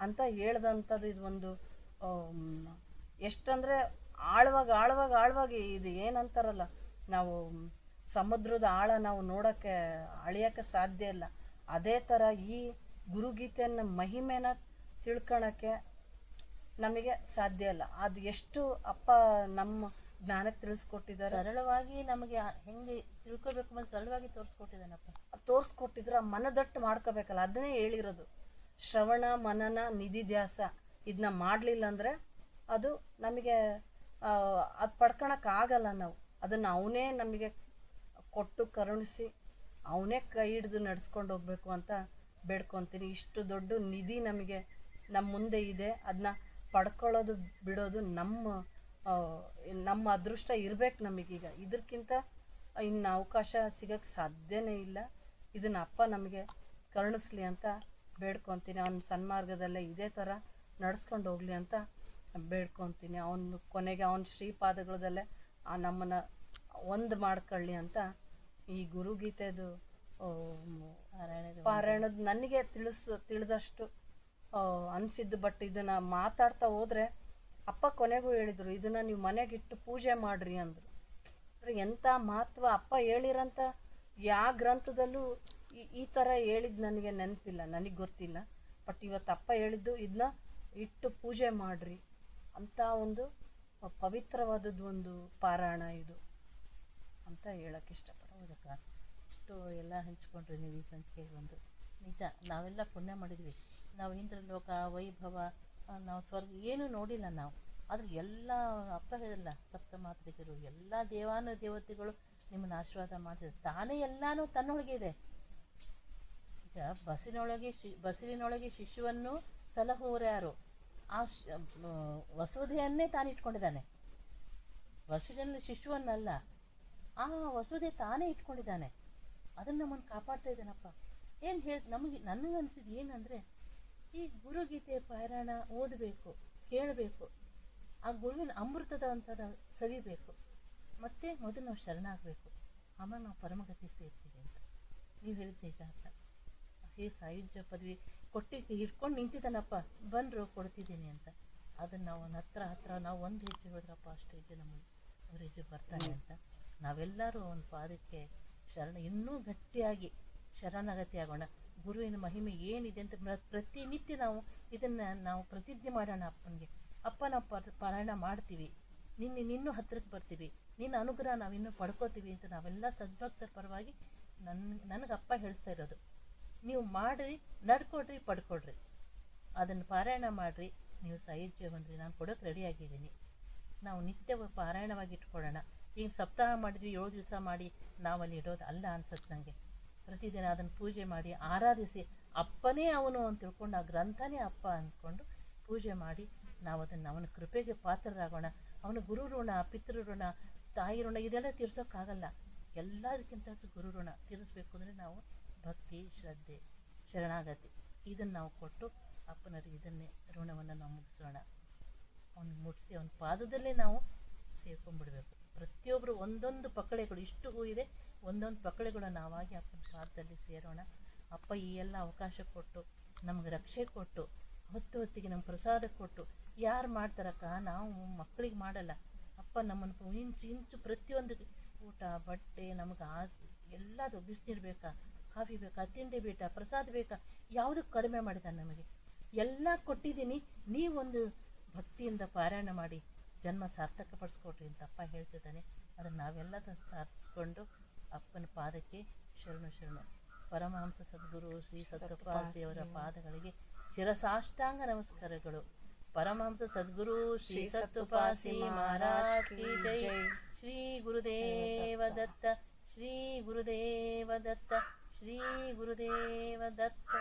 ಅಂತ ಹೇಳ್ದಂಥದ್ದು. ಇದು ಒಂದು ಎಷ್ಟಂದರೆ ಆಳವಾಗಿ ಇದು ಏನಂತಾರಲ್ಲ, ನಾವು ಸಮುದ್ರದ ಆಳ ನಾವು ನೋಡೋಕ್ಕೆ ಅಳಿಯೋಕ್ಕೆ ಸಾಧ್ಯ ಇಲ್ಲ. ಅದೇ ಥರ ಈ ಗುರುಗೀತೆಯನ್ನು ಮಹಿಮೆನ ತಿಳ್ಕೊಳಕ್ಕೆ ನಮಗೆ ಸಾಧ್ಯ ಇಲ್ಲ. ಅದು ಎಷ್ಟು ಅಪ್ಪ ನಮ್ಮ ಜ್ಞಾನಕ್ಕೆ ತಿಳಿಸ್ಕೊಟ್ಟಿದ್ದಾರೆ, ಸರಳವಾಗಿ ನಮಗೆ ಹೆಂಗೆ ತಿಳ್ಕೊಬೇಕು ಅಂತ ಸರಳವಾಗಿ ತೋರಿಸ್ಕೊಟ್ಟಿದ್ದಾನಪ್ಪ. ತೋರಿಸ್ಕೊಟ್ಟಿದ್ರೆ ಮನದಟ್ಟು ಮಾಡ್ಕೋಬೇಕಲ್ಲ, ಅದನ್ನೇ ಹೇಳಿರೋದು. ಶ್ರವಣ ಮನನ ನಿಧಿಧ್ಯಾಸ ಇದನ್ನ ಮಾಡಲಿಲ್ಲ ಅಂದರೆ ಅದು ನಮಗೆ ಅದು ಪಡ್ಕೊಳಕ್ಕಾಗಲ್ಲ. ನಾವು ಅದನ್ನು ಅವನೇ ನಮಗೆ ಕೊಟ್ಟು ಕರುಣಿಸಿ ಅವನೇ ಕೈ ಹಿಡಿದು ನಡೆಸ್ಕೊಂಡು ಹೋಗ್ಬೇಕು ಅಂತ ಬೇಡ್ಕೊತೀನಿ. ಇಷ್ಟು ದೊಡ್ಡ ನಿಧಿ ನಮಗೆ ನಮ್ಮ ಮುಂದೆ ಇದೆ, ಅದನ್ನ ಪಡ್ಕೊಳ್ಳೋದು ಬಿಡೋದು ನಮ್ಮ ಅದೃಷ್ಟ ಇರಬೇಕು ನಮಗೀಗ. ಇದಕ್ಕಿಂತ ಇನ್ನು ಅವಕಾಶ ಸಿಗೋಕ್ಕೆ ಸಾಧ್ಯನೇ ಇಲ್ಲ. ಇದನ್ನು ಅಪ್ಪ ನಮಗೆ ಕರುಣಿಸ್ಲಿ ಅಂತ ಬೇಡ್ಕೊತೀನಿ. ಅವನ ಸನ್ಮಾರ್ಗದಲ್ಲೇ ಇದೇ ಥರ ನಡೆಸ್ಕೊಂಡು ಹೋಗಲಿ ಅಂತ ಬೇಡ್ಕೊತೀನಿ. ಅವನು ಕೊನೆಗೆ ಅವನ ಶ್ರೀಪಾದಗಳದಲ್ಲೇ ನಮ್ಮನ್ನು ಒಂದು ಮಾಡ್ಕೊಳ್ಳಿ ಅಂತ ಈ ಗುರುಗೀತೆದು ಪಾರಾಯಣದ ನನಗೆ ತಿಳಿದಷ್ಟು ಅನಿಸಿದ್ದು. ಬಟ್ ಇದನ್ನು ಮಾತಾಡ್ತಾ ಹೋದರೆ ಅಪ್ಪ ಕೊನೆಗೂ ಹೇಳಿದರು, ಇದನ್ನು ನೀವು ಮನೆಗಿಟ್ಟು ಪೂಜೆ ಮಾಡಿರಿ ಅಂದರು. ಎಂಥ ಮಹತ್ವ ಅಪ್ಪ ಹೇಳಿರೋಂಥ ಯಾವ ಗ್ರಂಥದಲ್ಲೂ ಈ ಥರ ಹೇಳಿದ್ದು ನನಗೆ ನೆನಪಿಲ್ಲ, ನನಗೆ ಗೊತ್ತಿಲ್ಲ. ಬಟ್ ಇವತ್ತು ಅಪ್ಪ ಹೇಳಿದ್ದು ಇದನ್ನ ಇಟ್ಟು ಪೂಜೆ ಮಾಡಿರಿ ಅಂತ ಒಂದು ಪವಿತ್ರವಾದದ್ದು ಒಂದು ಪಾರಾಯಣ ಇದು ಅಂತ ಹೇಳೋಕ್ಕೆ ಇಷ್ಟಪಡೋದಕ್ಕ. ಇಷ್ಟು ಎಲ್ಲ ಹಂಚ್ಕೊಂಡ್ರಿ ನೀವು ಈ ಸಂಚಿಕೆಗೆ ಬಂದು. ನಿಜ ನಾವೆಲ್ಲ ಪುಣ್ಯ ಮಾಡಿದ್ವಿ. ನಾವು ಇಂದ್ರಲೋಕ ವೈಭವ ನಾವು ಸ್ವರ್ಗ ಏನೂ ನೋಡಿಲ್ಲ ನಾವು. ಆದರೆ ಎಲ್ಲ ಅಪ್ಪ ಹೇಳಿಲ್ಲ, ಸಪ್ತಮಾತೃಕರು ಎಲ್ಲ ದೇವಾನುದೇವತೆಗಳು ನಿಮ್ಮನ್ನು ಆಶೀರ್ವಾದ ಮಾಡ್ತಿದ್ರು. ತಾನೇ ಎಲ್ಲನೂ ತನ್ನೊಳಗೆ ಇದೆ. ಈಗ ಬಸಿಲಿನೊಳಗೆ ಶಿಶುವನ್ನು ಸಲಹುವರು ಯಾರು? ಆ ವಸುಧೆಯನ್ನೇ ತಾನು ಇಟ್ಕೊಂಡಿದ್ದಾನೆ. ಬಸಿಲಿನಲ್ಲಿ ಶಿಶುವನ್ನಲ್ಲ, ಆ ವಸುಧೆ ತಾನೇ ಇಟ್ಕೊಂಡಿದ್ದಾನೆ. ಅದನ್ನು ನಮ್ಮನ್ನು ಕಾಪಾಡ್ತಾ ಇದ್ದಾನಪ್ಪ. ಏನು ನನಗೆ ಅನಿಸಿದ್ದು ಏನಂದರೆ, ಈ ಗುರುಗೀತೆ ಪಾರಾಯಣ ಓದಬೇಕು, ಕೇಳಬೇಕು, ಆ ಗುರುವಿನ ಅಮೃತದ ಅಂಥದ ಸವಿಬೇಕು. ಮತ್ತು ಮೊದಲು ನಾವು ಶರಣಾಗಬೇಕು, ಆಮೇಲೆ ನಾವು ಪರಮಗತಿ ಸೇರ್ತೀವಿ ಅಂತ ನೀವು ಹೇಳಿದ ನಿಜ ಅಂತ. ಈ ಸಾಯುಜ್ಯ ಪದವಿ ಹಿಡ್ಕೊಂಡು ನಿಂತಿದ್ದಾನಪ್ಪ, ಬಂದರು ಕೊಡ್ತಿದ್ದೀನಿ ಅಂತ. ಅದನ್ನು ನಾವು ಹತ್ರ ನಾವು ಒಂದು ಹೆಜ್ಜೆ ಹೋದ್ರಪ್ಪ ಅಷ್ಟು ಹೆಜ್ಜೆ ನಮಗೆ 100 ಹೆಜ್ಜೆ ಬರ್ತಾನೆ ಅಂತ ನಾವೆಲ್ಲರೂ ಅವನ ಪಾದಕ್ಕೆ ಇನ್ನೂ ಗಟ್ಟಿಯಾಗಿ ಶರಣಾಗತಿ ಆಗೋಣ. ಗುರುವಿನ ಮಹಿಮೆ ಏನಿದೆ ಅಂತ ಪ್ರತಿನಿತ್ಯ ನಾವು ಪ್ರತಿಜ್ಞೆ ಮಾಡೋಣ ಅಪ್ಪನಿಗೆ. ಅಪ್ಪ ನಾವು ಪಾರಾಯಣ ಮಾಡ್ತೀವಿ, ನಿನ್ನೂ ಹತ್ತಿರಕ್ಕೆ ಬರ್ತೀವಿ, ನಿನ್ನ ಅನುಗ್ರಹ ನಾವಿನ್ನೂ ಪಡ್ಕೋತೀವಿ ಅಂತ ನಾವೆಲ್ಲ ಸದ್ಭಕ್ತರ ಪರವಾಗಿ ನನಗಪ್ಪ ಹೇಳಿಸ್ತಾ ಇರೋದು. ನೀವು ಮಾಡಿರಿ, ನಡ್ಕೊಡ್ರಿ, ಪಡ್ಕೊಡ್ರಿ, ಅದನ್ನು ಪಾರಾಯಣ ಮಾಡಿರಿ, ನೀವು ಸಾಯುಜ್ಯ ಬಂದ್ರಿ, ನಾನು ಕೊಡೋಕ್ಕೆ ರೆಡಿಯಾಗಿದ್ದೀನಿ. ನಾವು ನಿತ್ಯ ಪಾರಾಯಣವಾಗಿ ಇಟ್ಕೊಳ್ಳೋಣ. ಈಗ ಸಪ್ತಾಹ ಮಾಡಿದ್ವಿ, 7 ದಿವಸ ಮಾಡಿ ನಾವಲ್ಲಿ ಇಡೋದು ಅಲ್ಲ ಅನ್ಸುತ್ತೆ ನನಗೆ. ಪ್ರತಿದಿನ ಅದನ್ನು ಪೂಜೆ ಮಾಡಿ ಆರಾಧಿಸಿ ಅಪ್ಪನೇ ಅವನು ಅಂತ ತಿಳ್ಕೊಂಡು, ಆ ಗ್ರಂಥನೇ ಅಪ್ಪ ಅಂದ್ಕೊಂಡು ಪೂಜೆ ಮಾಡಿ ನಾವು ಅದನ್ನು ಅವನ ಕೃಪೆಗೆ ಪಾತ್ರರಾಗೋಣ. ಅವನ ಗುರು ಋಣ, ಪಿತೃ ಋಣ, ತಾಯಿ ಋಣ ಇದೆಲ್ಲ ತೀರ್ಸೋಕ್ಕಾಗಲ್ಲ. ಎಲ್ಲದಕ್ಕಿಂತ ಹೆಚ್ಚು ಗುರು ಋಣ ತೀರಿಸ್ಬೇಕು ಅಂದರೆ ನಾವು ಭಕ್ತಿ, ಶ್ರದ್ಧೆ, ಶರಣಾಗತಿ ಇದನ್ನು ನಾವು ಕೊಟ್ಟು ಅಪ್ಪನವ್ರಿಗೆ ಇದನ್ನೇ ಋಣವನ್ನು ನಾವು ಮುಗಿಸೋಣ. ಅವ್ನಿಗೆ ಮುಟ್ಟಿಸಿ ಅವನ ಪಾದದಲ್ಲೇ ನಾವು ಸೇರ್ಕೊಂಡ್ಬಿಡ್ಬೇಕು. ಪ್ರತಿಯೊಬ್ಬರು ಒಂದೊಂದು ಪಕಳೆಗಳು, ಇಷ್ಟು ಹೂ ಇದೆ, ಒಂದೊಂದು ಪಕಳೆಗಳು ನಾವಾಗಿ ಅಪ್ಪನ ಪಾದದಲ್ಲಿ ಸೇರೋಣ. ಅಪ್ಪ ಈ ಎಲ್ಲ ಅವಕಾಶ ಕೊಟ್ಟು ನಮಗೆ ರಕ್ಷೆ ಕೊಟ್ಟು ಹೊತ್ತಿಗೆ ನಮ್ಗೆ ಪ್ರಸಾದ ಕೊಟ್ಟು ಯಾರು ಮಾಡ್ತಾರಕ್ಕ, ನಾವು ಮಕ್ಕಳಿಗೆ ಮಾಡಲ್ಲ. ಅಪ್ಪ ನಮ್ಮನ್ನು ಇಂಚು ಪ್ರತಿಯೊಂದು ಊಟ, ಬಟ್ಟೆ, ನಮಗೆ ಎಲ್ಲದು ಬಿಸಿನೀರು ಬೇಕಾ, ಕಾಫಿ ಬೇಕಾ, ತಿಂಡಿ ಬೇಕಾ, ಪ್ರಸಾದ ಬೇಕಾ, ಯಾವುದಕ್ಕೆ ಕಡಿಮೆ ಮಾಡಿದ್ದಾನೆ ನಮಗೆ. ಎಲ್ಲ ಕೊಟ್ಟಿದ್ದೀನಿ, ನೀವೊಂದು ಭಕ್ತಿಯಿಂದ ಪಾರಾಯಣ ಮಾಡಿ ಜನ್ಮ ಸಾರ್ಥಕಪಡಿಸ್ಕೊಟ್ರಿ ಅಂತ ಅಪ್ಪ ಹೇಳ್ತಿದ್ದಾನೆ. ಅದನ್ನು ನಾವೆಲ್ಲದನ್ನು ಸಾಧಿಸ್ಕೊಂಡು ಅಪ್ಪನ ಪಾದಕ್ಕೆ ಶರಣು. ಪರಮಹಂಸ ಸದ್ಗುರು ಶ್ರೀ ಸತ್ಯಪಾಸಿಯವರ ಪಾದಗಳಿಗೆ ಶಿರಸಾಷ್ಟಾಂಗ ನಮಸ್ಕಾರಗಳು. ಪರಮಹಂಸ ಸದ್ಗುರು ಶ್ರೀ ಸತ್ಯಪಾಸಿ ಮಹಾರಾಜ್ ಕಿ ಜೈ. ಶ್ರೀ ಗುರುದೇವ ದತ್ತ, ಶ್ರೀ ಗುರುದೇವ ದತ್ತ, ಶ್ರೀ ಗುರುದೇವ ದತ್ತ.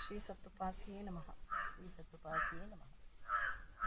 ಶ್ರೀ ಸತ್ಯಪಾಸಿಯೇ ನಮಃ. ಶ್ರೀ ಸತ್ಯಪಾಸಿಯೇ ನಮಃ.